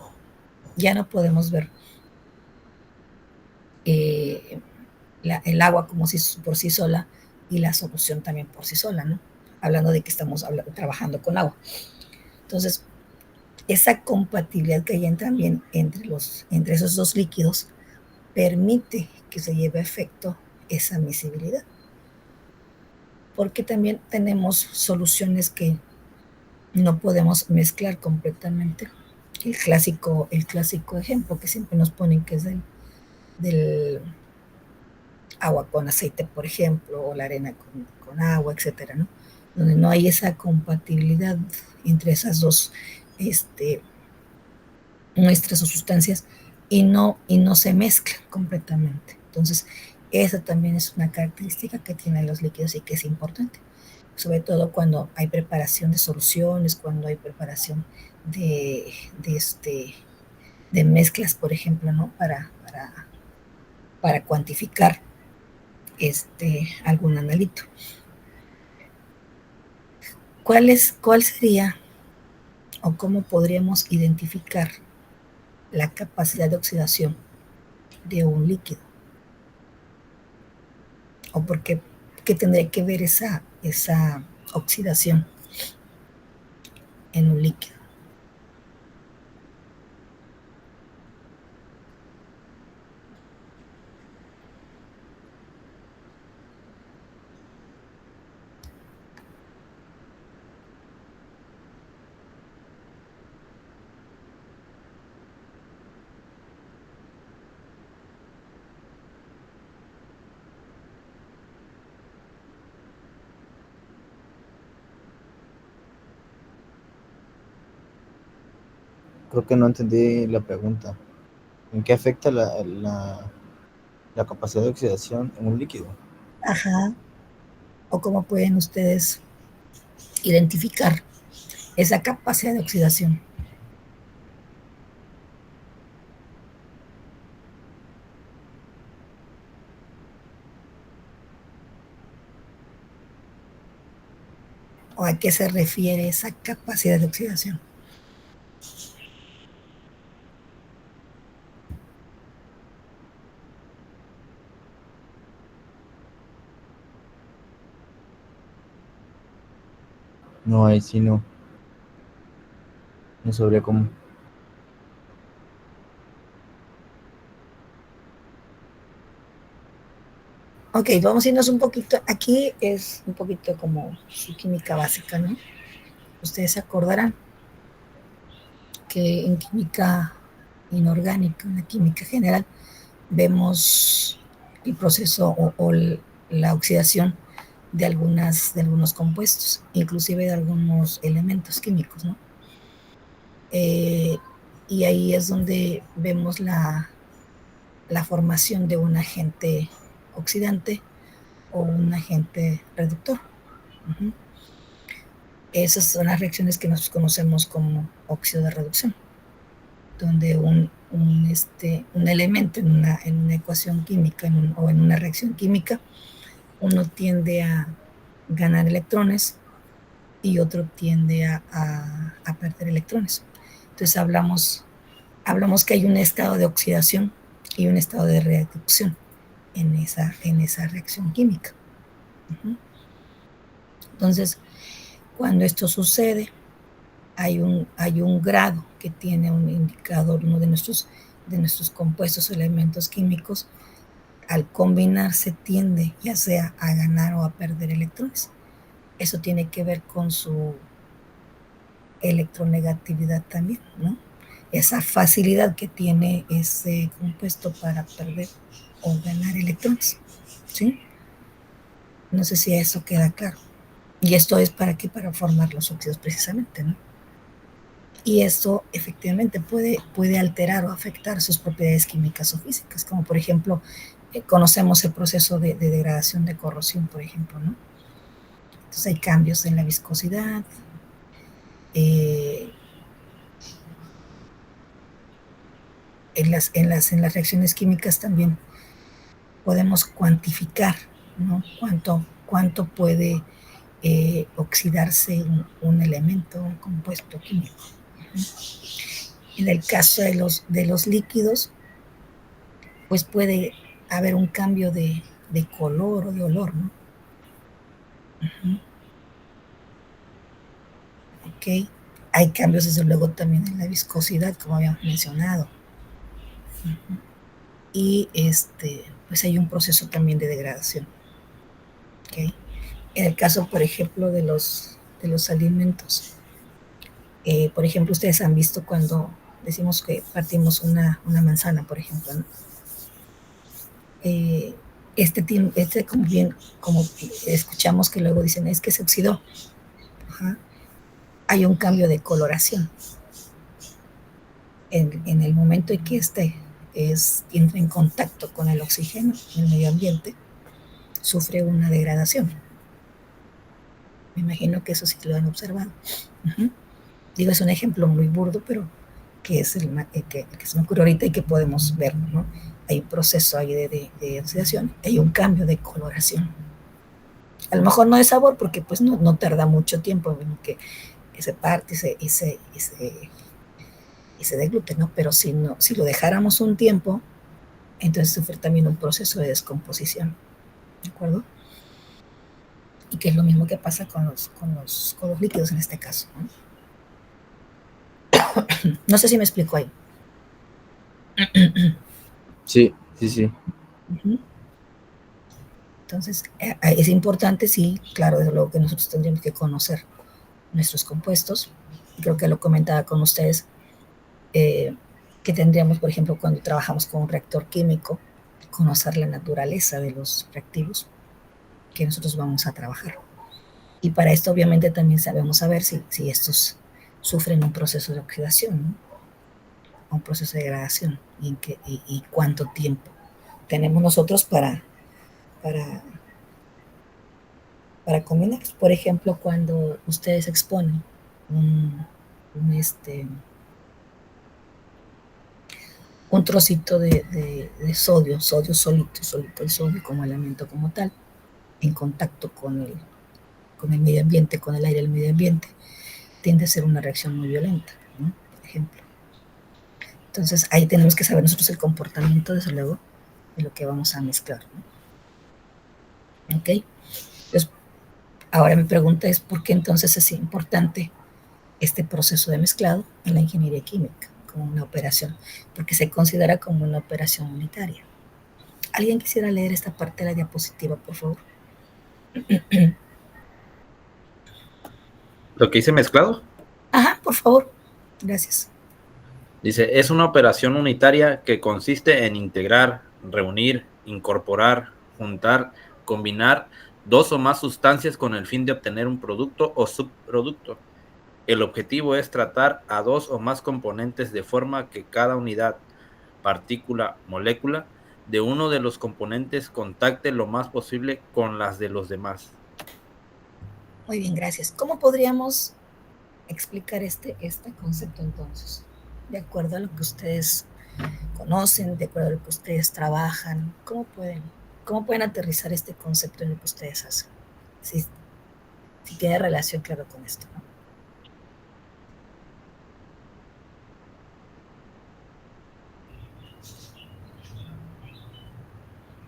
ya no podemos ver el agua como si por sí sola y la solución también por sí sola, ¿no? Hablando de que estamos trabajando con agua. Entonces, esa compatibilidad que hay también entre esos dos líquidos permite que se lleve a efecto esa miscibilidad. Porque también tenemos soluciones que no podemos mezclar completamente. El clásico ejemplo que siempre nos ponen, que es del agua con aceite, por ejemplo, o la arena con agua, etcétera, ¿no? Donde no hay esa compatibilidad entre esas dos muestras o sustancias y no se mezclan completamente. Entonces, esa también es una característica que tienen los líquidos y que es importante, sobre todo cuando hay preparación de soluciones, cuando hay preparación de mezclas, por ejemplo, ¿no? Para cuantificar algún analito. ¿Cuál sería o cómo podríamos identificar la capacidad de oxidación de un líquido? ¿O por qué tendría que ver esa oxidación en un líquido? Creo que no entendí la pregunta. ¿En qué afecta la capacidad de oxidación en un líquido? Ajá. ¿O cómo pueden ustedes identificar esa capacidad de oxidación? ¿O a qué se refiere esa capacidad de oxidación? No, ahí sí no. No sabría cómo. Ok, vamos a irnos un poquito. Aquí es un poquito como su química básica, ¿no? Ustedes se acordarán que en química inorgánica, en la química general, vemos el proceso o la oxidación de algunos compuestos, inclusive de algunos elementos químicos, ¿no? Y ahí es donde vemos la formación de un agente oxidante o un agente reductor. Uh-huh. Esas son las reacciones que nosotros conocemos como óxido de reducción, donde un elemento en una ecuación química o en una reacción química, uno tiende a ganar electrones y otro tiende a perder electrones. Entonces hablamos que hay un estado de oxidación y un estado de reducción en esa reacción química. Uh-huh. Entonces, cuando esto sucede, hay un grado que tiene un indicador, uno de nuestros compuestos o elementos químicos, al combinarse tiende ya sea a ganar o a perder electrones. Eso tiene que ver con su electronegatividad también, ¿no? Esa facilidad que tiene ese compuesto para perder o ganar electrones, ¿sí? No sé si eso queda claro. Y esto es para qué, para formar los óxidos precisamente, ¿no? Y esto efectivamente puede alterar o afectar sus propiedades químicas o físicas, como por ejemplo, conocemos el proceso de degradación de corrosión, por ejemplo, ¿no? Entonces hay cambios en la viscosidad, en las reacciones químicas también podemos cuantificar, ¿no? Cuánto puede oxidarse un elemento, un compuesto químico. En el caso de los líquidos, pues puede haber un cambio de color o de olor, ¿no? Uh-huh. Ok. Hay cambios, desde luego, también en la viscosidad, como habíamos mencionado. Uh-huh. Y pues hay un proceso también de degradación. Okay. En el caso, por ejemplo, de los alimentos, por ejemplo, ustedes han visto cuando decimos que partimos una manzana, por ejemplo, ¿no? Como escuchamos que luego dicen, es que se oxidó. Ajá. Hay un cambio de coloración. En el momento en que entra en contacto con el oxígeno en el medio ambiente, sufre una degradación. Me imagino que eso sí lo han observado. Uh-huh. Digo, es un ejemplo muy burdo, pero que es que se me ocurre ahorita y que podemos verlo, ¿no? Hay un proceso ahí de oxidación, hay un cambio de coloración. A lo mejor no de sabor, porque pues no tarda mucho tiempo en que se parte y se deglute, ¿no? Pero si lo dejáramos un tiempo, entonces sufre también un proceso de descomposición, ¿de acuerdo? Y que es lo mismo que pasa con los líquidos en este caso, ¿no? No sé si me explico ahí. Sí. Uh-huh. Entonces, es importante, sí, claro, desde luego que nosotros tendríamos que conocer nuestros compuestos. Creo que lo comentaba con ustedes, que tendríamos, por ejemplo, cuando trabajamos con un reactor químico, conocer la naturaleza de los reactivos que nosotros vamos a trabajar. Y para esto, obviamente, también sabemos saber si estos sufren un proceso de oxidación, ¿no? Un proceso de degradación, y cuánto tiempo tenemos nosotros para combinar. Por ejemplo, cuando ustedes exponen un trocito de sodio solito, el sodio como elemento como tal, en contacto con el medio ambiente, con el aire del medio ambiente, tiende a ser una reacción muy violenta, ¿no? Por ejemplo. Entonces, ahí tenemos que saber nosotros el comportamiento, desde luego, de lo que vamos a mezclar, ¿no? ¿Ok? Entonces, ahora mi pregunta es, ¿por qué entonces es importante este proceso de mezclado en la ingeniería química como una operación? Porque se considera como una operación unitaria. ¿Alguien quisiera leer esta parte de la diapositiva, por favor? Lo que dice mezclado. Ajá, por favor. Gracias. Dice, es una operación unitaria que consiste en integrar, reunir, incorporar, juntar, combinar dos o más sustancias con el fin de obtener un producto o subproducto. El objetivo es tratar a dos o más componentes de forma que cada unidad, partícula, molécula de uno de los componentes contacte lo más posible con las de los demás. Muy bien, gracias. ¿Cómo podríamos explicar este concepto entonces? De acuerdo a lo que ustedes conocen, de acuerdo a lo que ustedes trabajan, ¿cómo pueden aterrizar este concepto en lo que ustedes hacen? Si tiene relación, claro, con esto, ¿no?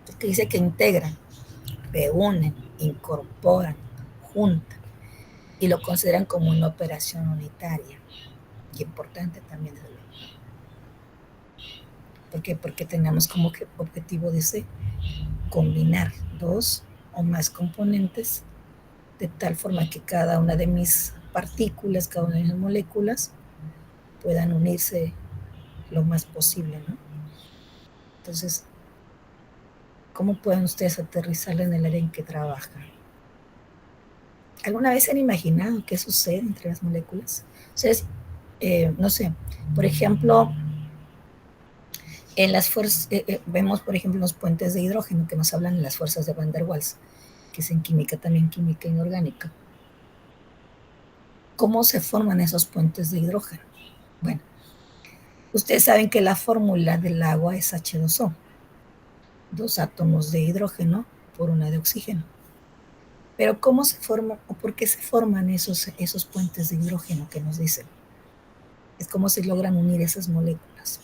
Porque dice que integran, reúnen, incorporan, juntan, y lo consideran como una operación unitaria. Y importante también, desde luego. ¿Por qué? Porque tenemos como que objetivo, dice, combinar dos o más componentes de tal forma que cada una de mis partículas, cada una de mis moléculas puedan unirse lo más posible, ¿no? Entonces, ¿cómo pueden ustedes aterrizarla en el área en que trabajan? ¿Alguna vez se han imaginado qué sucede entre las moléculas? Ustedes, no sé, por ejemplo, en las fuerzas, vemos, por ejemplo, los puentes de hidrógeno que nos hablan de las fuerzas de Van der Waals, que es en química también, química inorgánica. ¿Cómo se forman esos puentes de hidrógeno? Bueno, ustedes saben que la fórmula del agua es H2O, 2 átomos de hidrógeno por 1 de oxígeno. Pero ¿cómo se forman o por qué se forman esos puentes de hidrógeno que nos dicen? Es cómo se logran unir esas moléculas.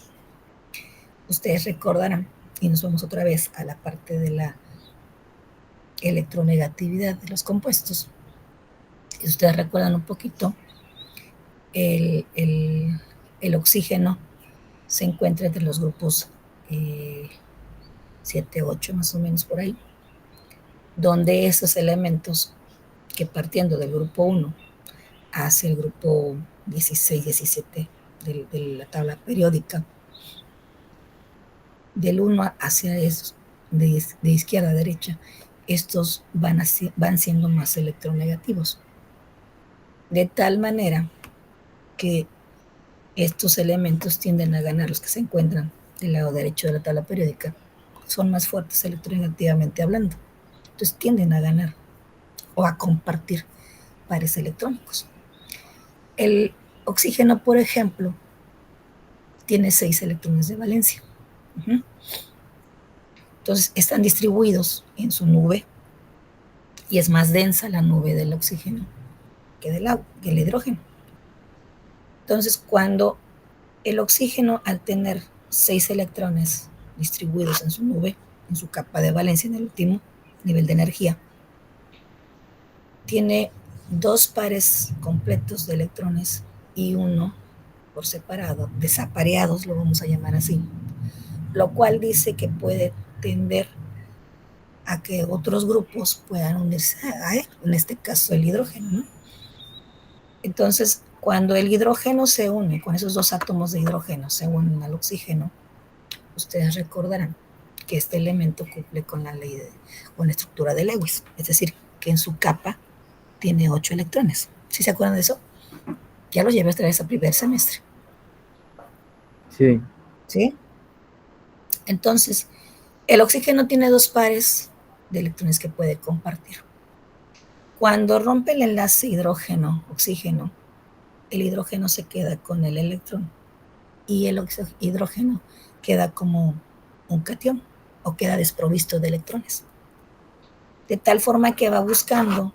Ustedes recordarán, y nos vamos otra vez a la parte de la electronegatividad de los compuestos. Si ustedes recuerdan un poquito, el oxígeno se encuentra entre los grupos 7, 8, más o menos por ahí, donde esos elementos que partiendo del grupo 1 hacia el grupo 16, 17 de la tabla periódica, del 1 hacia esos, de izquierda a derecha, estos van siendo más electronegativos. De tal manera que estos elementos tienden a ganar, los que se encuentran del lado derecho de la tabla periódica, son más fuertes electronegativamente hablando. Entonces tienden a ganar o a compartir pares electrónicos. El oxígeno, por ejemplo, tiene 6 electrones de valencia. Entonces están distribuidos en su nube y es más densa la nube del oxígeno que que el hidrógeno. Entonces, cuando el oxígeno, al tener 6 electrones distribuidos en su nube, en su capa de valencia, en el último nivel de energía, tiene 2 pares completos de electrones y uno por separado, desapareados, lo vamos a llamar así, lo cual dice que puede tender a que otros grupos puedan unirse a él, en este caso el hidrógeno, ¿no? Entonces, cuando el hidrógeno se une, con esos 2 átomos de hidrógeno se unen al oxígeno, ustedes recordarán que este elemento cumple con la ley con la estructura de Lewis, es decir, que en su capa tiene 8 electrones. ¿Sí se acuerdan de eso? Ya lo llevé otra vez a primer semestre. Sí. ¿Sí? Entonces, el oxígeno tiene 2 pares de electrones que puede compartir. Cuando rompe el enlace hidrógeno-oxígeno, el hidrógeno se queda con el electrón y el hidrógeno queda como un catión o queda desprovisto de electrones. De tal forma que va buscando,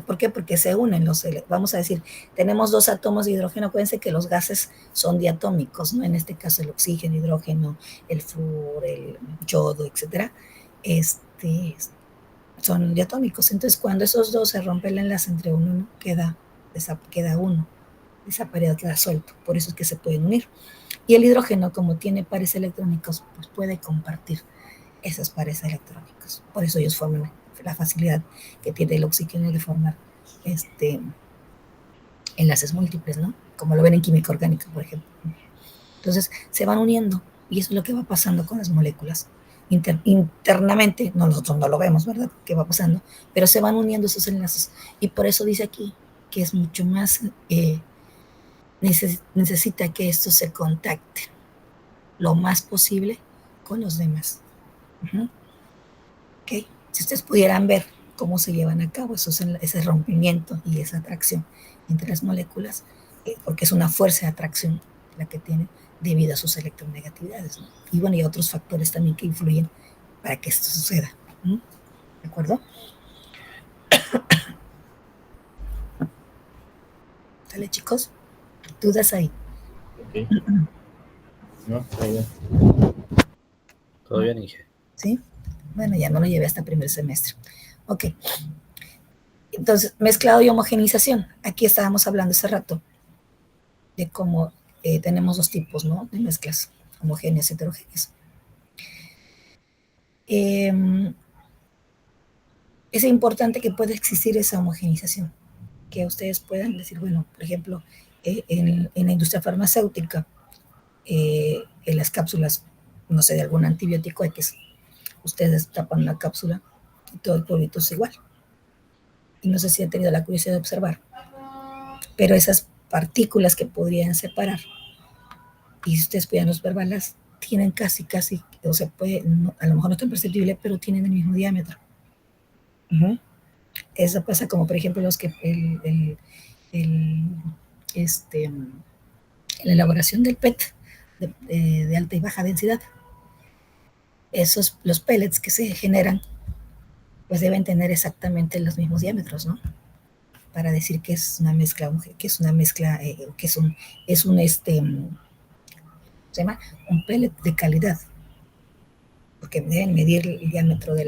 ¿por qué? Porque se unen vamos a decir, tenemos 2 átomos de hidrógeno, acuérdense que los gases son diatómicos, ¿no? En este caso el oxígeno, hidrógeno, el flúor, el yodo, etcétera, son diatómicos. Entonces, cuando esos 2 se rompe el enlace entre uno, queda uno desapareado, queda suelto. Por eso es que se pueden unir. Y el hidrógeno, como tiene pares electrónicos, pues puede compartir esos pares electrónicos. Por eso ellos forman la facilidad que tiene el oxígeno de formar enlaces múltiples, ¿no? Como lo ven en química orgánica, por ejemplo. Entonces, se van uniendo y eso es lo que va pasando con las moléculas. Internamente, nosotros no lo vemos, ¿verdad? ¿Qué va pasando? Pero se van uniendo esos enlaces y por eso dice aquí que es mucho más, necesita que estos se contacten lo más posible con los demás. ¿Ok? Si ustedes pudieran ver cómo se llevan a cabo ese rompimiento y esa atracción entre las moléculas, porque es una fuerza de atracción la que tienen debido a sus electronegatividades, ¿no? Y bueno, y otros factores también que influyen para que esto suceda. ¿De acuerdo? ¿Sale, chicos? ¿Dudas ahí? Ok. No, está bien. Todo bien, Inge. ¿Sí? Bueno, ya no lo llevé hasta primer semestre. Ok. Entonces, mezclado y homogenización. Aquí estábamos hablando hace rato de cómo tenemos 2 tipos, ¿no? De mezclas, homogéneas y heterogéneas. Es importante que pueda existir esa homogenización, que ustedes puedan decir, bueno, por ejemplo, en la industria farmacéutica, en las cápsulas, no sé, de algún antibiótico X, ustedes tapan una cápsula y todo el polvito es igual. Y no sé si han tenido la curiosidad de observar, pero esas partículas que podrían separar, y si ustedes pudieran observarlas, tienen casi, o sea, a lo mejor no es tan perceptible, pero tienen el mismo diámetro. Eso pasa como, por ejemplo, los que la elaboración del PET de alta y baja densidad. Los pellets que se generan, pues deben tener exactamente los mismos diámetros, ¿no? Para decir que es una mezcla, se llama un pellet de calidad, porque deben medir el diámetro de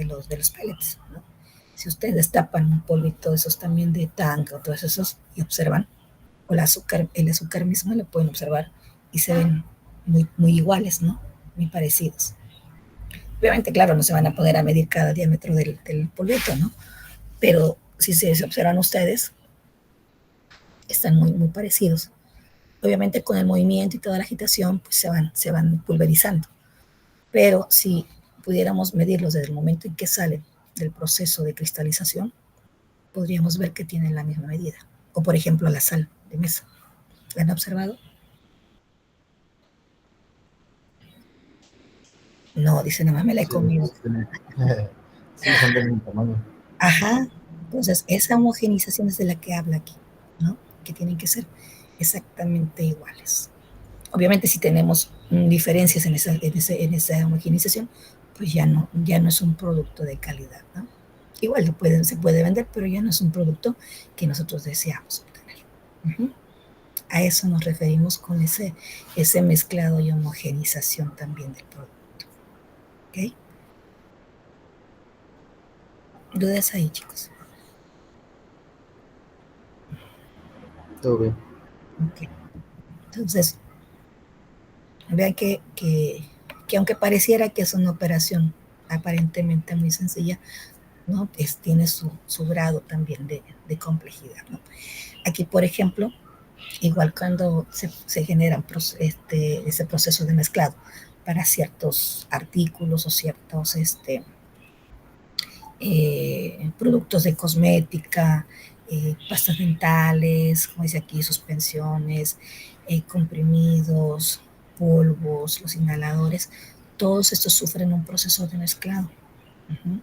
los pellets, ¿no? Si ustedes destapan un polvito de esos también de tanque o todos esos y observan, o el azúcar mismo lo pueden observar y se ven muy, muy iguales, ¿no? Muy parecidos. Obviamente, claro, no se van a poder medir cada diámetro del polvito, ¿no? Pero si se observan ustedes, están muy, muy parecidos. Obviamente con el movimiento y toda la agitación, pues se van pulverizando. Pero si pudiéramos medirlos desde el momento en que salen del proceso de cristalización, podríamos ver que tienen la misma medida. O por ejemplo la sal de mesa. ¿La han observado? No, dice nada más me la he comido. Sí, son del mismo tamaño. Ajá. Entonces, esa homogenización es de la que habla aquí, ¿no? Que tienen que ser exactamente iguales. Obviamente, si tenemos diferencias en esa homogenización, pues ya no es un producto de calidad, ¿no? Igual se puede vender, pero ya no es un producto que nosotros deseamos obtener. Uh-huh. A eso nos referimos con ese mezclado y homogenización también del producto. ¿Ok? ¿Dudas ahí, chicos? Todo bien. Okay. Entonces, vean que aunque pareciera que es una operación aparentemente muy sencilla, ¿no? Tiene su grado también de complejidad, ¿no? Aquí, por ejemplo, igual cuando se genera ese proceso de mezclado para ciertos artículos o ciertos productos de cosmética, pastas dentales, como dice aquí, suspensiones, comprimidos, polvos, los inhaladores, todos estos sufren un proceso de mezclado. Uh-huh.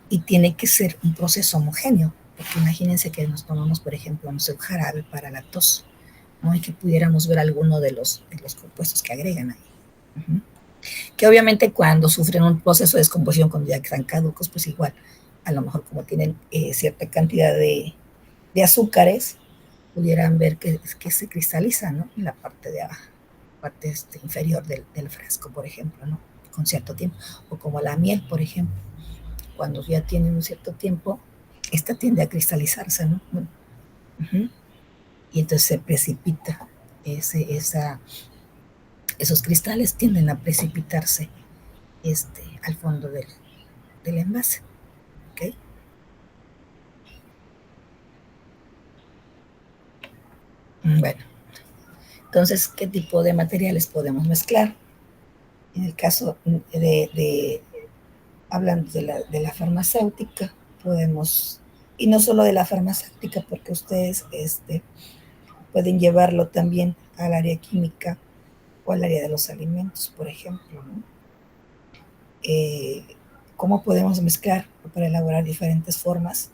Y tiene que ser un proceso homogéneo, porque imagínense que nos tomamos, por ejemplo, no sé, un jarabe para la tos, ¿no? Y que pudiéramos ver alguno de los compuestos que agregan ahí. Uh-huh. Que obviamente cuando sufren un proceso de descomposición, cuando ya están caducos, pues igual, a lo mejor como tienen cierta cantidad de azúcares, pudieran ver que se cristaliza, ¿no? En la parte de abajo, parte inferior del frasco, por ejemplo, ¿no? Con cierto tiempo. O como la miel, por ejemplo. Cuando ya tienen un cierto tiempo, esta tiende a cristalizarse, ¿no? Bueno, uh-huh. Y entonces se precipita, esos cristales tienden a precipitarse al fondo del envase, ¿ok? Bueno, entonces, ¿qué tipo de materiales podemos mezclar? En el caso hablando de la farmacéutica, podemos, y no solo de la farmacéutica, porque ustedes pueden llevarlo también al área química o al área de los alimentos, por ejemplo, ¿no? ¿Cómo podemos mezclar para elaborar diferentes formas?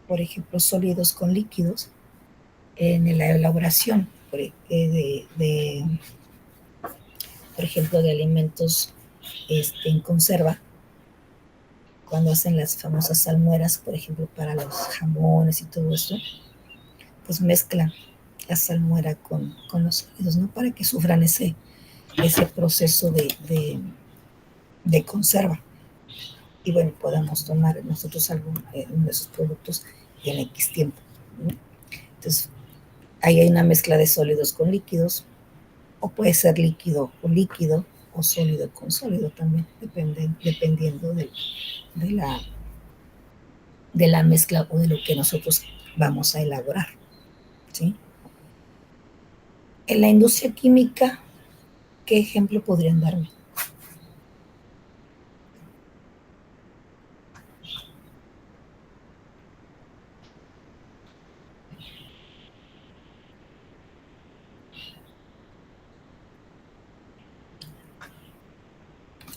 Por ejemplo, sólidos con líquidos en la elaboración por ejemplo, de alimentos en conserva, cuando hacen las famosas salmueras, por ejemplo, para los jamones y todo eso, pues mezclan la salmuera con los sólidos, ¿no? Para que sufran ese proceso de conserva. Y bueno, podamos tomar nosotros uno de esos productos en X tiempo, ¿no? Entonces, ahí hay una mezcla de sólidos con líquidos, o puede ser líquido con líquido, o sólido con sólido también, dependiendo de la mezcla o de lo que nosotros vamos a elaborar, ¿sí? En la industria química, ¿qué ejemplo podrían darme?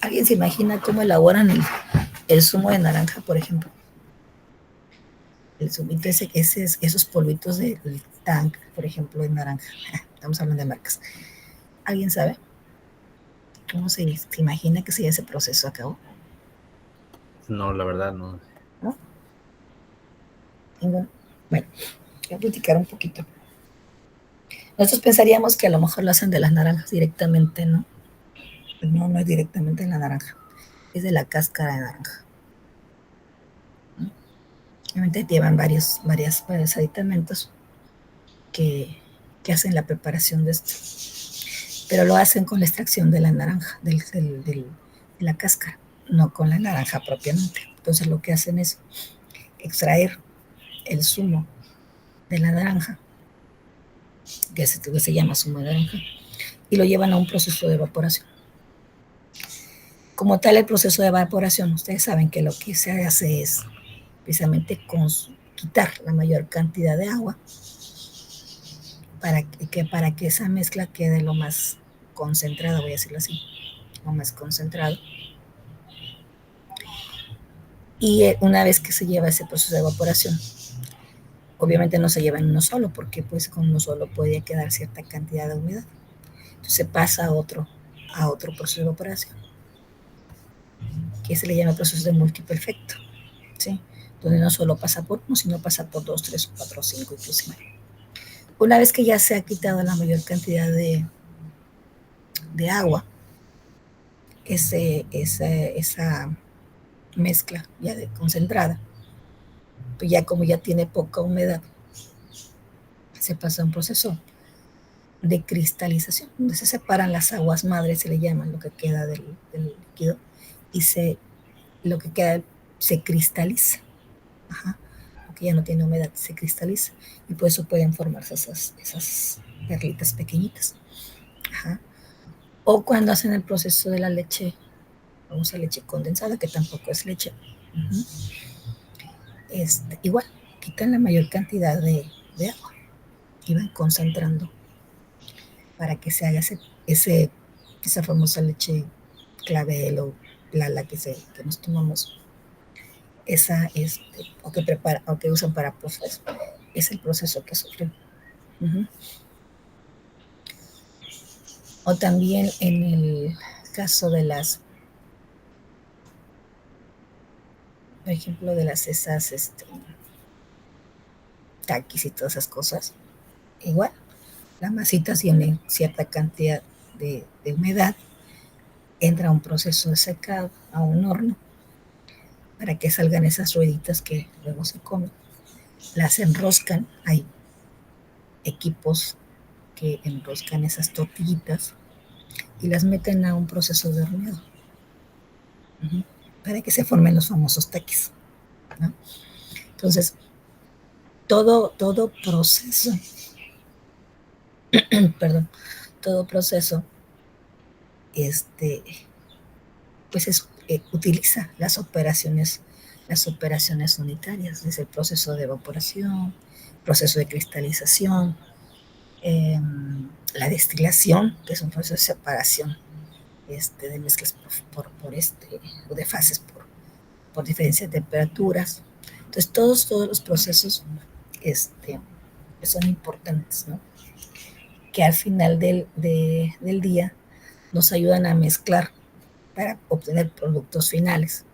¿Alguien se imagina cómo elaboran el zumo de naranja, por ejemplo? El zumito esos polvitos del tank, por ejemplo, de naranja. Estamos hablando de marcas. ¿Alguien sabe cómo se imagina que se ese proceso a cabo? No, la verdad no. ¿No? Bueno, voy a platicar un poquito. Nosotros pensaríamos que a lo mejor lo hacen de las naranjas directamente, ¿no? No, no es directamente en la naranja, es de la cáscara de naranja. Obviamente llevan varios aditamentos que hacen la preparación de esto, pero lo hacen con la extracción de la naranja, de la cáscara, no con la naranja propiamente. Entonces lo que hacen es extraer el zumo de la naranja, que se llama zumo de naranja, y lo llevan a un proceso de evaporación. Como tal, el proceso de evaporación, ustedes saben que lo que se hace es precisamente quitar la mayor cantidad de agua para que esa mezcla quede lo más concentrada, voy a decirlo así, lo más concentrado. Y una vez que se lleva ese proceso de evaporación, obviamente no se lleva en uno solo, porque pues con uno solo puede quedar cierta cantidad de humedad. Entonces se pasa a otro proceso de evaporación. que se le llama proceso de multiperfecto, ¿sí? Donde no solo pasa por uno, sino pasa por 2, 3, 4, 5 inclusive. Una vez que ya se ha quitado la mayor cantidad de agua, esa mezcla ya concentrada, pues ya como ya tiene poca humedad, se pasa a un proceso de cristalización, donde se separan las aguas madres, se le llaman lo que queda del líquido, y lo que queda se cristaliza. Ajá. Porque ya no tiene humedad, se cristaliza, y por eso pueden formarse esas perlitas pequeñitas. Ajá. O cuando hacen el proceso de la leche, vamos a leche condensada, que tampoco es leche. Igual, quitan la mayor cantidad de agua y van concentrando para que se haga esa famosa leche clavel o lala que nos tomamos, o que usan para proceso, es el proceso que sufren. O también en el caso de por ejemplo, de esas taquis y todas esas cosas, igual, la masita tiene cierta cantidad de humedad, entra a un proceso de secado, a un horno, para que salgan esas rueditas que luego se comen. Las enroscan, hay equipos que enroscan esas tortillitas y las meten a un proceso de horneado, para que se formen los famosos taquis, ¿no? Entonces, todo proceso, perdón, todo proceso, pues utiliza las operaciones unitarias, desde el proceso de evaporación, proceso de cristalización, la destilación, que es un proceso de separación de mezclas o de fases por diferencia de temperaturas. Entonces, todos los procesos son importantes, ¿no? Que al final del día nos ayudan a mezclar para obtener productos finales,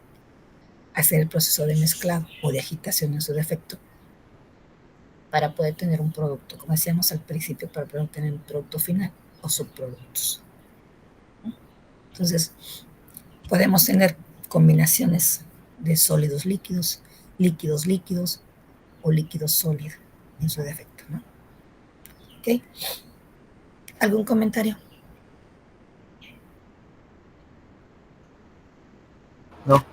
hacer el proceso de mezclado o de agitación en su defecto, para poder tener un producto, como decíamos al principio, para poder tener un producto final o subproductos. Entonces, podemos tener combinaciones de sólidos líquidos, líquidos líquidos o líquidos sólidos en su defecto, ¿no? ¿Ok? ¿Algún comentario? No,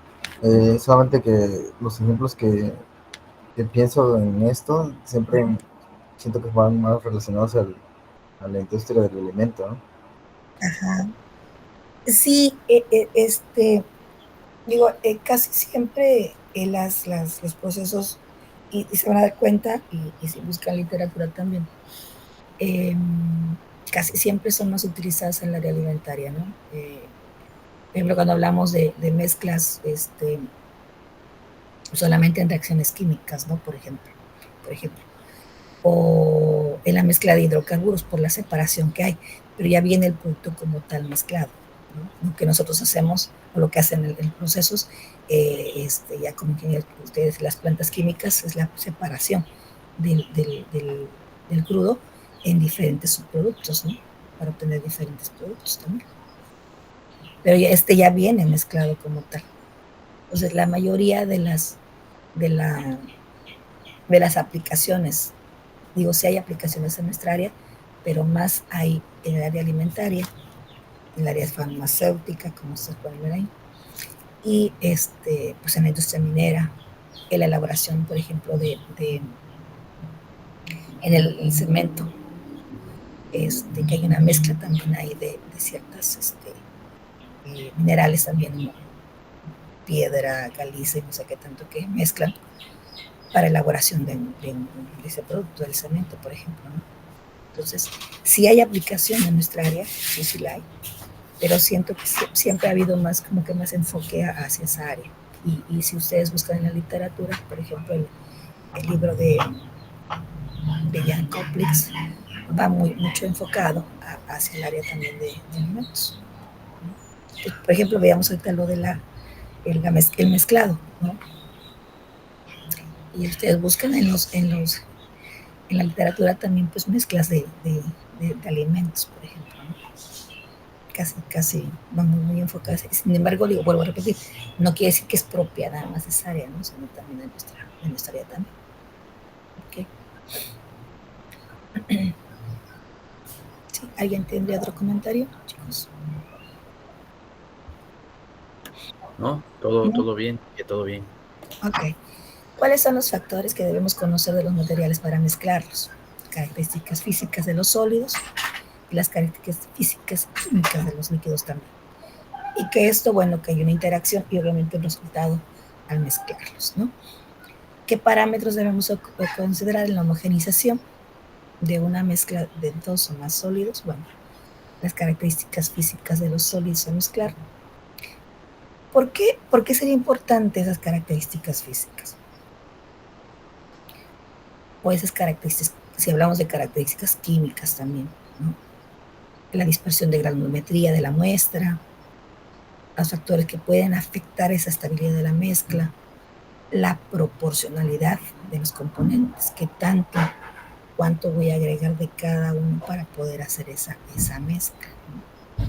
solamente que los ejemplos que pienso en esto siempre siento que van más relacionados a la industria del alimento, ¿no? Ajá. Sí, digo, casi siempre los procesos, y se van a dar cuenta, y si buscan literatura también, casi siempre son más utilizadas en el área alimentaria, ¿no? Por ejemplo, cuando hablamos de mezclas, solamente en reacciones químicas, ¿no? Por ejemplo, o en la mezcla de hidrocarburos por la separación que hay, pero ya viene el producto como tal mezclado, ¿no? Lo que nosotros hacemos, o lo que hacen en procesos, ya como ingenieros, ustedes, las plantas químicas, es la separación del crudo en diferentes subproductos, ¿no? Para obtener diferentes productos también. Pero ya viene mezclado como tal. Entonces, la mayoría de las aplicaciones, digo, sí hay aplicaciones en nuestra área, pero más hay en el área alimentaria, en el área farmacéutica, como ustedes pueden ver ahí, y pues en la industria minera, en la elaboración, por ejemplo, en el cemento, que hay una mezcla también ahí de ciertas minerales también, como piedra, caliza y no sé qué tanto, que mezclan para elaboración de ese producto, del cemento, por ejemplo, ¿no? Entonces, sí hay aplicación en nuestra área, sí la hay, pero siento que siempre ha habido más enfoque hacia esa área. Y si ustedes buscan en la literatura, por ejemplo, el libro de Jan Koplitz va mucho enfocado hacia el área también de alimentos. Entonces, por ejemplo, veamos ahorita lo de el mezclado, ¿no? Y ustedes buscan en la literatura también, pues, mezclas de alimentos, por ejemplo, ¿no? Casi vamos muy enfocadas. Sin embargo, digo, vuelvo a repetir, no quiere decir que es propia nada más de esa área, ¿no? Sino también de nuestra área también. ¿Okay? ¿Sí? ¿Alguien tendría otro comentario, chicos? ¿No? Todo bien, que todo bien. Ok. ¿Cuáles son los factores que debemos conocer de los materiales para mezclarlos? Características físicas de los sólidos y las características físicas y químicas de los líquidos también. Y que esto, bueno, que hay una interacción y obviamente un resultado al mezclarlos, ¿no? ¿Qué parámetros debemos considerar en la homogenización de una mezcla de dos o más sólidos? Bueno, las características físicas de los sólidos a mezclar. ¿Por qué sería importante esas características físicas? O esas características, si hablamos de características químicas también, ¿no? La dispersión de granulometría de la muestra, los factores que pueden afectar esa estabilidad de la mezcla, la proporcionalidad de los componentes, qué tanto, cuánto voy a agregar de cada uno para poder hacer esa mezcla, ¿no?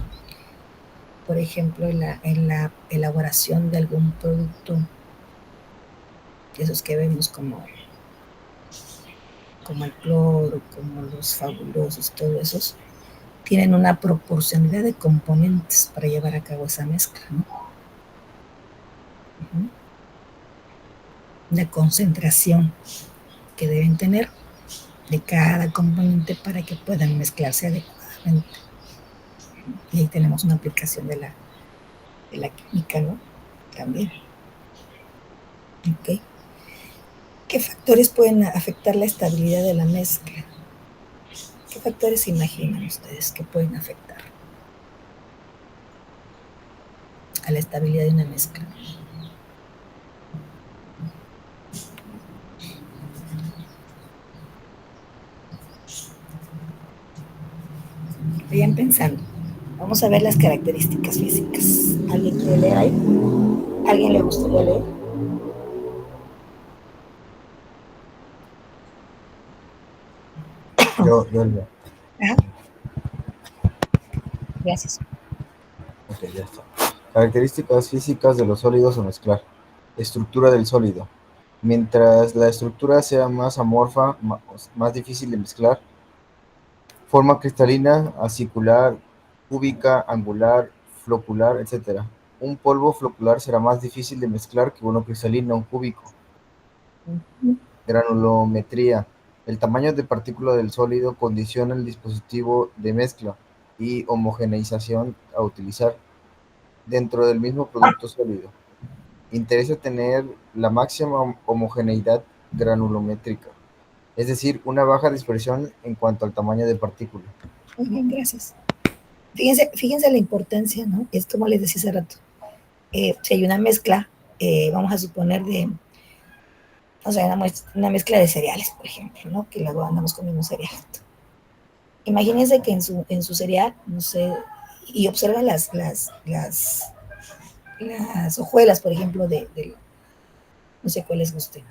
Por ejemplo, en la elaboración de algún producto, esos que vemos como el cloro, como los fabulosos, todos esos, tienen una proporcionalidad de componentes para llevar a cabo esa mezcla, ¿no? La concentración que deben tener de cada componente para que puedan mezclarse adecuadamente. Y ahí tenemos una aplicación de la química, ¿no? También. ¿Ok? ¿Qué factores pueden afectar la estabilidad de la mezcla? ¿Qué factores se imaginan ustedes que pueden afectar a la estabilidad de una mezcla? Vayan pensando. Vamos a ver las características físicas. ¿Alguien quiere leer ahí? ¿Alguien le gustaría leer? Yo leo. Ajá. Gracias. Ok, ya está. Características físicas de los sólidos a mezclar. Estructura del sólido. Mientras la estructura sea más amorfa, más difícil de mezclar. Forma cristalina, acicular, cúbica, angular, flocular, etc. Un polvo flocular será más difícil de mezclar que uno cristalino, un cúbico. Granulometría. El tamaño de partícula del sólido condiciona el dispositivo de mezcla y homogeneización a utilizar dentro del mismo producto sólido. Interesa tener la máxima homogeneidad granulométrica, es decir, una baja dispersión en cuanto al tamaño de partícula. Muy bien, gracias. Fíjense la importancia, ¿no? Es como les decía hace rato. Si hay una mezcla, vamos a suponer o sea, una mezcla de cereales, por ejemplo, ¿no? Que luego andamos comiendo cereal. Imagínense que en su cereal, no sé, y observen las hojuelas, por ejemplo, no sé cuál les guste.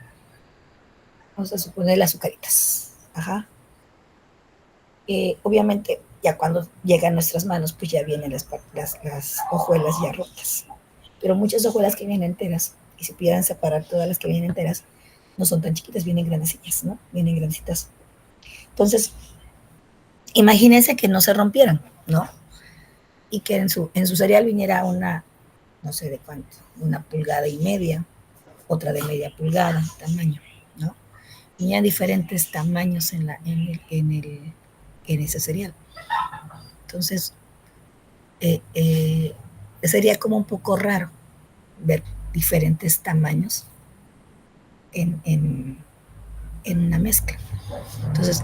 Vamos a suponer las azucaritas. Ajá. Obviamente, ya cuando llegan a nuestras manos, pues ya vienen las hojuelas ya rotas. Pero muchas hojuelas que vienen enteras, y si pudieran separar todas las que vienen enteras, no son tan chiquitas, vienen grandecitas, ¿no? Vienen grandecitas. Entonces, imagínense que no se rompieran, ¿no? Y que en su cereal viniera una, no sé de cuánto, 1,5 pulgadas, otra de media pulgada, tamaño, ¿no? Venían diferentes tamaños en ese cereal. Entonces, sería como un poco raro ver diferentes tamaños en una mezcla. Entonces,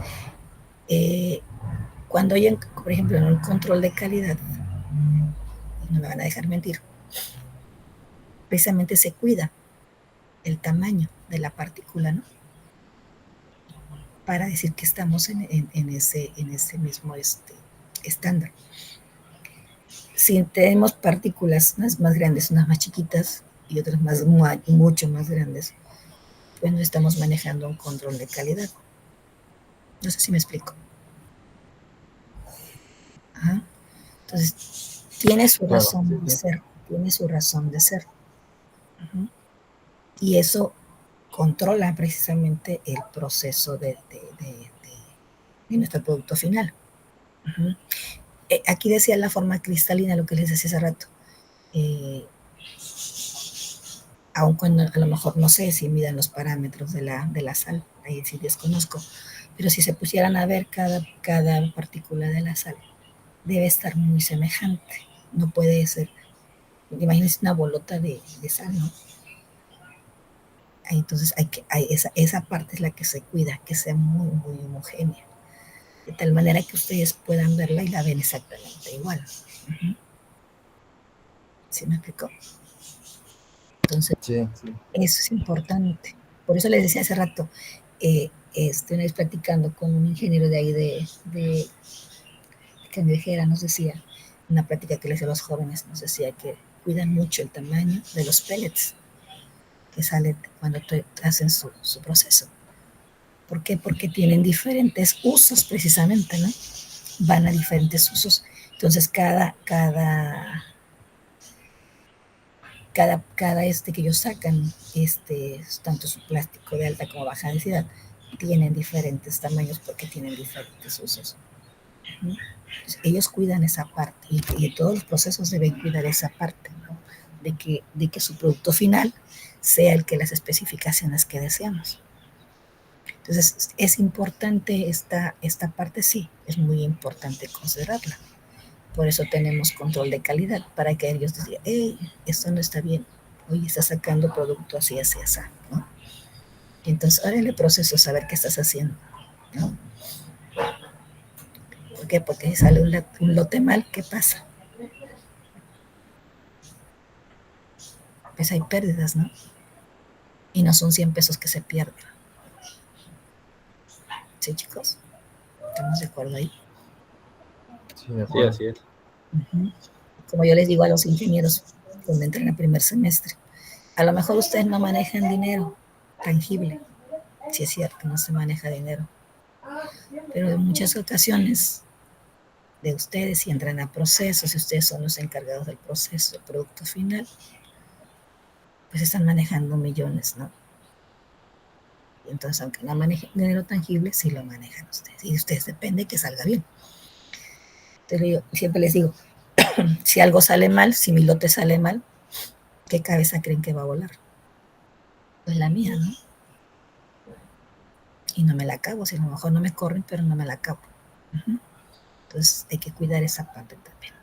cuando hay, por ejemplo, en un control de calidad, no me van a dejar mentir, precisamente se cuida el tamaño de la partícula, ¿no? Para decir que estamos en ese mismo estándar. Si tenemos partículas, unas más grandes, unas más chiquitas, y otras mucho más grandes, pues no estamos manejando un control de calidad. No sé si me explico. Ajá. Entonces, tiene su Claro, razón sí, de sí. ser, tiene su razón de ser. Ujú. Y eso controla precisamente el proceso de nuestro producto final. Ujú. Aquí decía la forma cristalina, lo que les decía hace rato. Aun cuando a lo mejor no sé si midan los parámetros de la sal, ahí sí desconozco, pero si se pusieran a ver cada partícula de la sal, debe estar muy semejante. No puede ser, imagínense una bolota de sal, ¿no? Entonces esa parte es la que se cuida, que sea muy, muy homogénea, de tal manera que ustedes puedan verla y la ven exactamente igual. Uh-huh. ¿Sí me explicó? Entonces, Sí, eso es importante. Por eso les decía hace rato, una vez platicando con un ingeniero de ahí de Candijera, nos decía, una plática que le hacía a los jóvenes, nos decía que cuidan mucho el tamaño de los pellets que salen cuando hacen su proceso. ¿Por qué? Porque tienen diferentes usos precisamente, ¿no? Van a diferentes usos. Entonces, cada que ellos sacan, tanto su plástico de alta como baja densidad, tienen diferentes tamaños porque tienen diferentes usos. ¿No? Entonces, ellos cuidan esa parte y todos los procesos deben cuidar esa parte, ¿no? de que su producto final sea el que las especificaciones que deseamos. Entonces, es importante esta parte, sí, es muy importante considerarla. Por eso tenemos control de calidad, para que ellos digan, hey, esto no está bien, oye, está sacando producto así, así, así, ¿no? Y entonces, ahora el proceso es saber qué estás haciendo, ¿no? ¿Por qué? Porque si sale un lote mal, ¿qué pasa? Pues hay pérdidas, ¿no? Y no son 100 pesos que se pierden. ¿Sí, chicos? ¿Estamos de acuerdo ahí? sí, de Sí, acuerdo. así es. Uh-huh. Como yo les digo a los ingenieros cuando entran al primer semestre, a lo mejor ustedes no manejan dinero tangible, sí es cierto que no se maneja dinero, pero en muchas ocasiones de ustedes, si entran a procesos, si ustedes son los encargados del proceso, del producto final, pues están manejando millones, ¿no? Y entonces, aunque no manejen dinero tangible, sí lo manejan ustedes. Y de ustedes depende que salga bien. Entonces, yo siempre les digo, si algo sale mal, si mi lote sale mal, ¿qué cabeza creen que va a volar? Pues la mía, ¿no? Y no me la acabo, si a lo mejor no me corren, pero no me la acabo. Uh-huh. Entonces hay que cuidar esa parte también.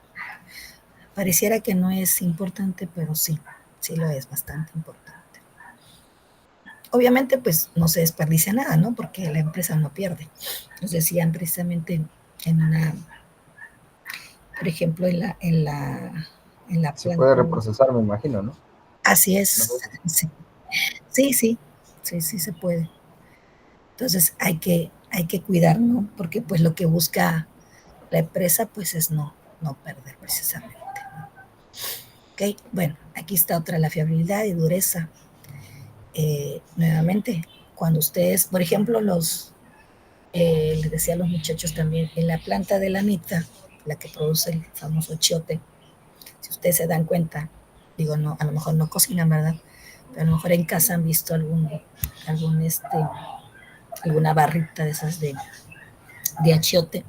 Pareciera que no es importante, pero sí, sí lo es bastante importante. Obviamente, pues no se desperdicia nada, ¿no? Porque la empresa no pierde. Nos decían precisamente en una, por ejemplo, en la Se puede planta. reprocesar, me imagino, ¿no? Así No es. sé. Sí, sí, sí se puede. Entonces hay que cuidar, ¿no? Porque pues lo que busca la empresa pues es no perder precisamente. ¿Ok? Bueno, aquí está otra, la fiabilidad y dureza. Nuevamente, cuando ustedes, por ejemplo, les decía a los muchachos también, en la planta de la Anita, la que produce el famoso chiote, si ustedes se dan cuenta, digo, no, a lo mejor no cocinan, ¿verdad? Pero a lo mejor en casa han visto algún alguna barrita de esas de achiote.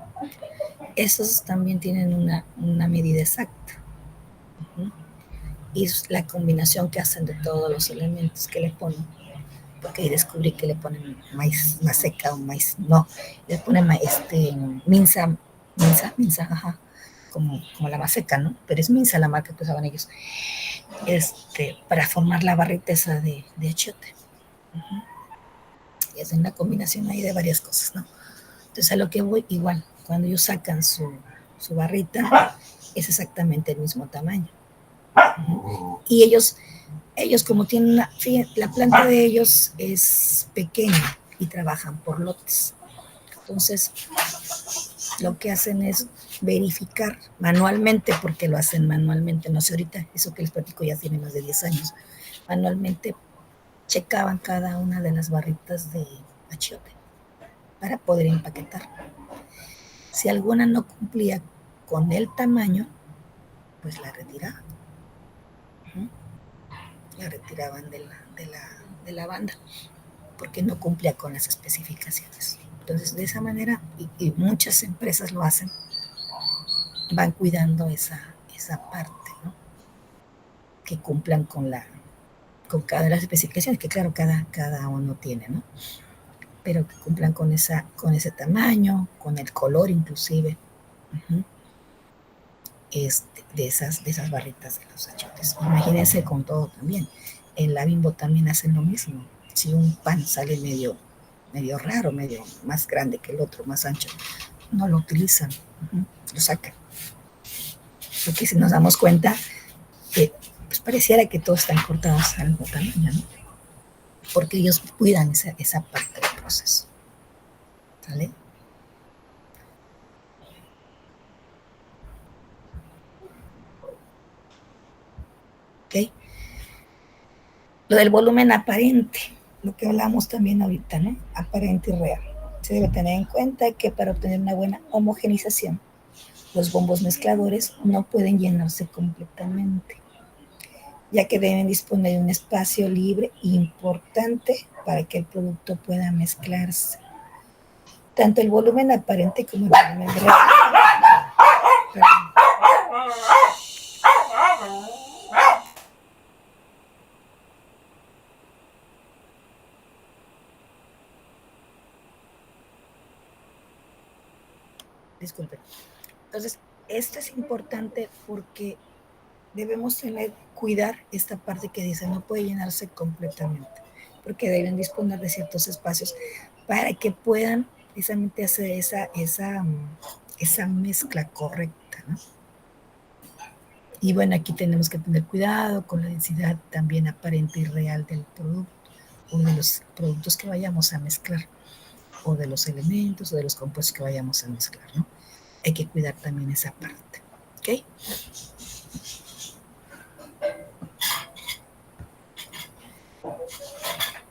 Esos también tienen una medida exacta. Uh-huh. Y es la combinación que hacen de todos los elementos que le ponen. Porque ahí descubrí que le ponen maíz maseca o maíz, no, le ponen minza, ajá, como la maseca, ¿no? Pero es minza la marca que usaban ellos, para formar la barrita esa de achiote. Uh-huh. Y hacen una combinación ahí de varias cosas, ¿no? Entonces a lo que voy, igual, cuando ellos sacan su barrita, es exactamente el mismo tamaño. Uh-huh. Y ellos como tienen la planta de ellos es pequeña y trabajan por lotes. Entonces, lo que hacen es verificar manualmente, porque lo hacen manualmente, no sé ahorita, eso que les platico ya tiene más de 10 años, manualmente checaban cada una de las barritas de achiote para poder empaquetar. Si alguna no cumplía con el tamaño, pues la retiraban. La retiraban de la banda porque no cumplía con las especificaciones. Entonces, de esa manera, y muchas empresas lo hacen, van cuidando esa parte, ¿no? Que cumplan con cada de las especificaciones, que claro, cada uno tiene, ¿no? Pero que cumplan con ese tamaño, con el color inclusive, de esas barritas de los achiotes. Imagínense con todo también. En la Bimbo también hacen lo mismo. Si un pan sale medio raro, medio más grande que el otro, más ancho, no lo utilizan, lo sacan. Porque si nos damos cuenta, pues pareciera que todos están cortados al mismo tamaño, ¿no? Porque ellos cuidan esa parte del proceso. ¿Sale? ¿Ok? Lo del volumen aparente, lo que hablamos también ahorita, ¿no? Aparente y real. Se debe tener en cuenta que para obtener una buena homogenización, los bombos mezcladores no pueden llenarse completamente, ya que deben disponer de un espacio libre importante para que el producto pueda mezclarse. Tanto el volumen aparente como el volumen real. Disculpen. Entonces, esto es importante porque debemos cuidar esta parte que dice no puede llenarse completamente, porque deben disponer de ciertos espacios para que puedan precisamente hacer esa mezcla correcta, ¿no? Y bueno, aquí tenemos que tener cuidado con la densidad también aparente y real del producto o de los productos que vayamos a mezclar, o de los elementos o de los compuestos que vayamos a mezclar, ¿no? Hay que cuidar también esa parte, ¿ok?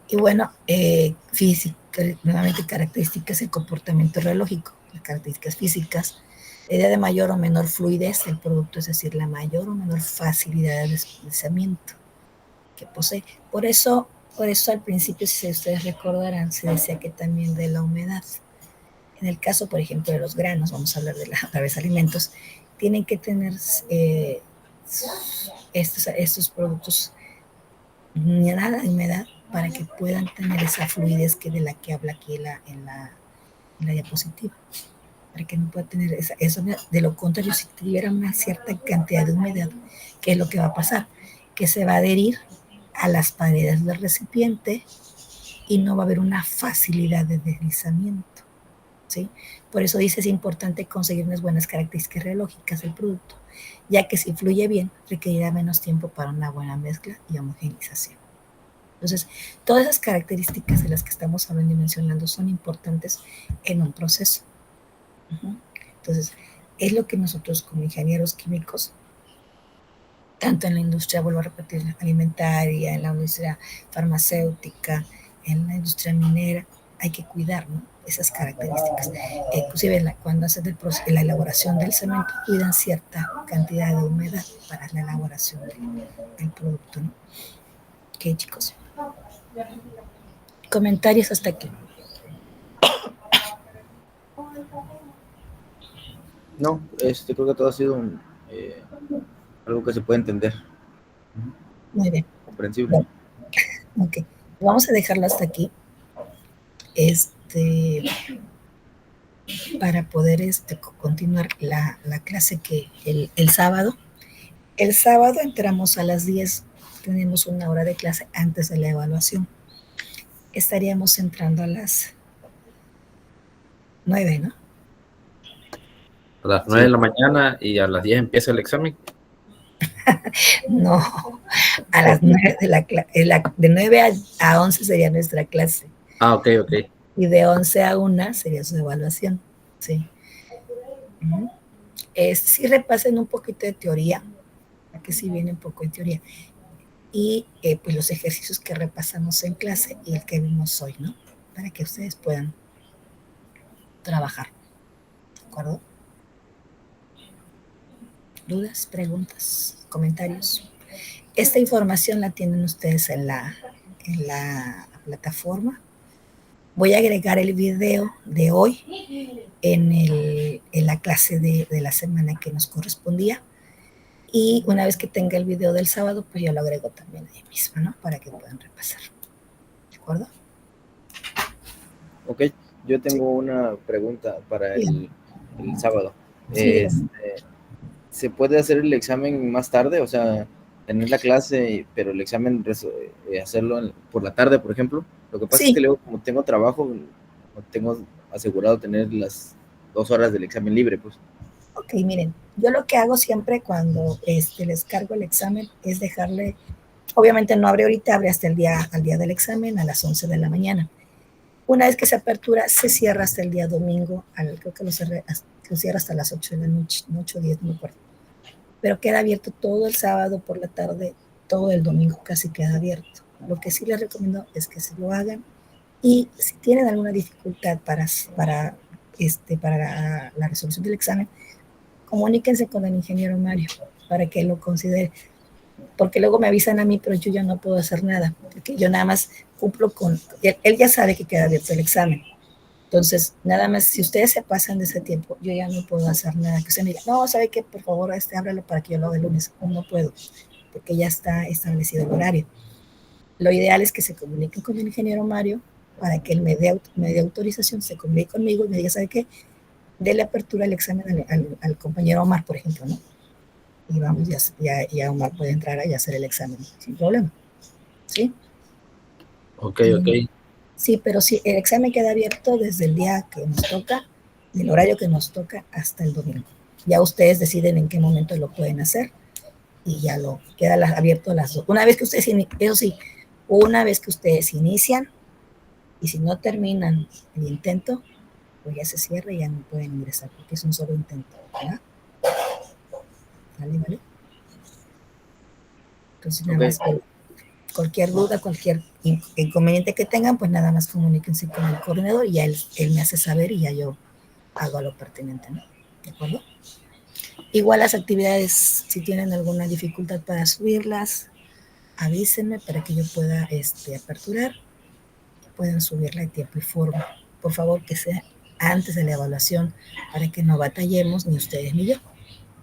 Y bueno, nuevamente características del comportamiento reológico, las características físicas, la idea de mayor o menor fluidez del producto, es decir, la mayor o menor facilidad de deslizamiento que posee. Por eso al principio, si ustedes recordarán, se decía que también de la humedad. En el caso, por ejemplo, de los granos, vamos a hablar de los alimentos, tienen que tener estos productos nada de humedad para que puedan tener esa fluidez de la que habla aquí en la diapositiva, para que no pueda tener eso. De lo contrario, si tuviera una cierta cantidad de humedad, ¿qué es lo que va a pasar? Que se va a adherir a las paredes del recipiente y no va a haber una facilidad de deslizamiento, ¿sí? Por eso dice, es importante conseguir unas buenas características reológicas del producto, ya que si fluye bien, requerirá menos tiempo para una buena mezcla y homogenización. Entonces, todas esas características de las que estamos hablando y mencionando son importantes en un proceso. Entonces, es lo que nosotros como ingenieros químicos, tanto en la industria, vuelvo a repetir, alimentaria, en la industria farmacéutica, en la industria minera, hay que cuidar, ¿no? Esas características. Inclusive cuando hacen la elaboración del cemento, cuidan cierta cantidad de humedad para la elaboración del producto, ¿no? Ok, chicos. Comentarios hasta aquí. No, creo que todo ha sido algo que se puede entender. Muy bien. Comprensible. Ok, vamos a dejarlo hasta aquí. Para poder continuar la clase que el sábado. El sábado entramos a las 10, tenemos una hora de clase antes de la evaluación. Estaríamos entrando a las 9, ¿no? A las 9 de la mañana y a las 10 empieza el examen. No, a las 9 de 9 a 11 sería nuestra clase. Ah, ok. Y de 11 a 1 sería su evaluación, sí. Sí repasen un poquito de teoría, que sí viene un poco de teoría. y pues los ejercicios que repasamos en clase y el que vimos hoy, ¿no? Para que ustedes puedan trabajar, ¿de acuerdo? ¿Dudas, preguntas, comentarios? Esta información la tienen ustedes en la plataforma. Voy a agregar el video de hoy en la clase de la semana que nos correspondía. Y una vez que tenga el video del sábado, pues yo lo agrego también ahí mismo, ¿no? Para que puedan repasar. ¿De acuerdo? Ok, yo tengo una pregunta para el sábado. Sí, ¿Se puede hacer el examen más tarde? O sea, tener la clase, pero el examen hacerlo por la tarde, por ejemplo. Lo que pasa es sí. que luego, como tengo trabajo, no tengo asegurado tener las 2 horas del examen libre, pues. Ok, miren, yo lo que hago siempre cuando les cargo el examen es dejarle, obviamente no abre ahorita, abre hasta al día del examen a las 11 de la mañana. Una vez que se apertura, se cierra hasta el día domingo, creo que lo cierra hasta las 8 de la noche, 8 o 10, no me acuerdo. Pero queda abierto todo el sábado por la tarde, todo el domingo casi queda abierto. Lo que sí les recomiendo es que se lo hagan y si tienen alguna dificultad para la resolución del examen, comuníquense con el ingeniero Mario para que lo considere, porque luego me avisan a mí, pero yo ya no puedo hacer nada, porque yo nada más cumplo con, él ya sabe que queda abierto el examen, entonces nada más, si ustedes se pasan de ese tiempo, yo ya no puedo hacer nada, que usted me diga, no, ¿sabe qué? Por favor, ábralo para que yo lo haga el lunes, no puedo, porque ya está establecido el horario. Lo ideal es que se comuniquen con el ingeniero Mario para que él me dé autorización, se comunique conmigo y me diga, ¿sabe qué? Dele apertura al examen al compañero Omar, por ejemplo, ¿no? Y vamos, ya Omar puede entrar y hacer el examen sin problema, ¿sí? Ok, ok. Sí, pero sí, el examen queda abierto desde el día que nos toca, del horario que nos toca hasta el domingo. Ya ustedes deciden en qué momento lo pueden hacer y ya lo queda abierto a las 2. Una vez que ustedes, eso sí, una vez que ustedes inician y si no terminan el intento, pues ya se cierra y ya no pueden ingresar porque es un solo intento, ¿verdad? ¿Vale? Entonces, nada más cualquier duda, cualquier inconveniente que tengan, pues nada más comuníquense con el coordinador y ya él me hace saber y ya yo hago lo pertinente, ¿no? ¿De acuerdo? Igual las actividades, si tienen alguna dificultad para subirlas, avísenme para que yo pueda aperturar y puedan subirla en tiempo y forma. Por favor, que sea antes de la evaluación para que no batallemos ni ustedes ni yo.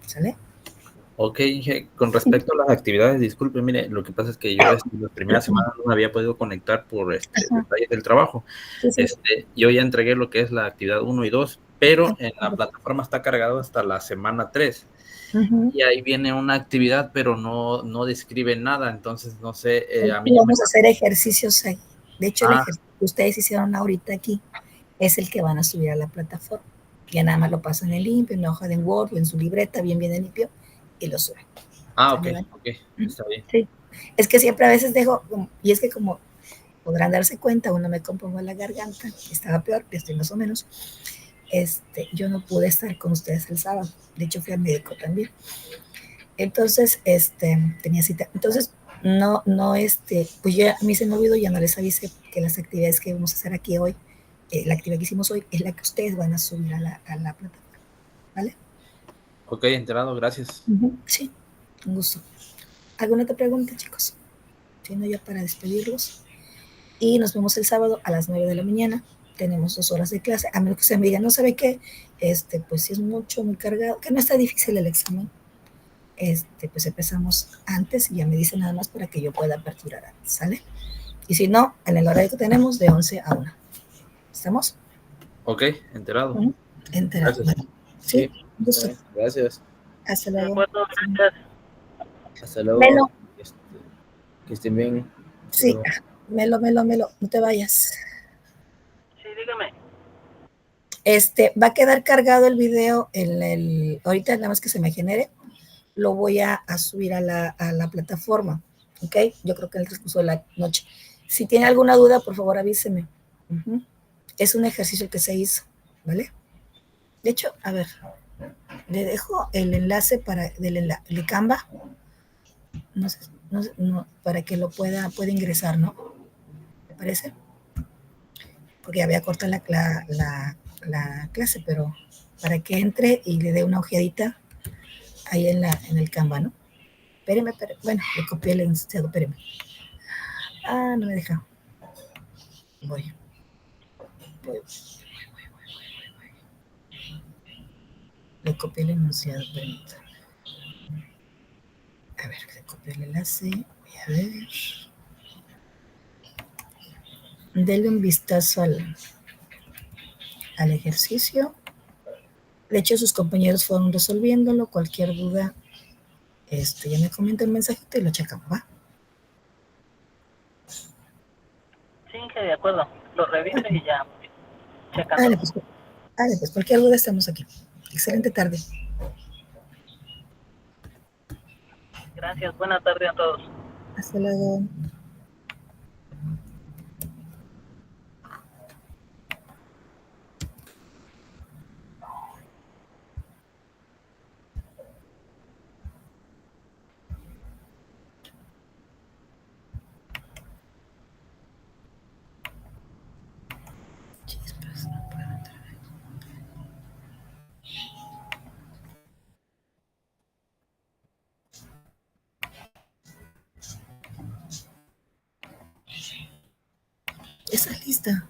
¿Sale? Ok, con respecto a las actividades, disculpe, mire, lo que pasa es que yo las primeras semanas no me había podido conectar por detalles del trabajo. Sí. Yo ya entregué lo que es la actividad 1 y 2, pero en la plataforma está cargado hasta la semana 3. Y ahí viene una actividad, pero no describe nada, entonces no sé, a mí vamos a hacer ejercicios ahí. De hecho, el ejercicio que ustedes hicieron ahorita aquí es el que van a subir a la plataforma. Ya nada más lo pasan en limpio, en una hoja de Word o en su libreta, bien limpio, y lo suben. Ok, está bien. Sí. Es que siempre a veces dejo, y es que como podrán darse cuenta, uno me compongo la garganta, estaba peor, estoy más o menos, yo no pude estar con ustedes el sábado, de hecho fui al médico también. Entonces, tenía cita. Entonces, pues ya a mí se me olvidó, ya no les avisé que las actividades que vamos a hacer aquí hoy, la actividad que hicimos hoy es la que ustedes van a subir a la plataforma, ¿vale? Ok, enterado, gracias. Sí, un gusto. ¿Alguna otra pregunta, chicos? Si no, ya para despedirlos. Y nos vemos el sábado a las 9 de la mañana. Tenemos 2 horas de clase. A menos que se me diga, no sabe qué, pues si es mucho, muy cargado, que no está difícil el examen. Pues empezamos antes y ya me dice nada más para que yo pueda aperturar antes, ¿sale? Y si no, en el horario que tenemos de 11 a 1. ¿Estamos? Ok, enterado. Enterado. Gracias. Sí, gusto. Gracias. Hasta luego. Gracias. Hasta luego. Melo. Que estén bien. Sí, Melo, no te vayas. Sí, dígame. Va a quedar cargado el video ahorita nada más que se me genere, lo voy a subir a la plataforma, ¿ok? Yo creo que en el transcurso de la noche. Si tiene alguna duda, por favor avíseme. Es un ejercicio que se hizo, ¿vale? De hecho, a ver, le dejo el enlace de Canva. No sé, para que lo pueda ingresar, ¿no? ¿Te parece? Porque había cortado la clase, pero para que entre y le dé una ojeadita ahí en el Canva, ¿no? Espéreme. Bueno, le copié el enunciado, espéreme. Ah, no me deja. Voy. Le copié el enunciado, permítame. A ver, le copié el enlace. Voy a ver. Denle un vistazo al ejercicio. De hecho, sus compañeros fueron resolviéndolo. Cualquier duda, ya me comenta el mensajito y lo checamos, ¿va? Sí, que de acuerdo. Lo reviso y ya. Checando. Dale, pues cualquier duda estamos aquí. Excelente tarde. Gracias. Buena tarde a todos. Hasta luego. Chispas, no puedo entrar. Esa lista.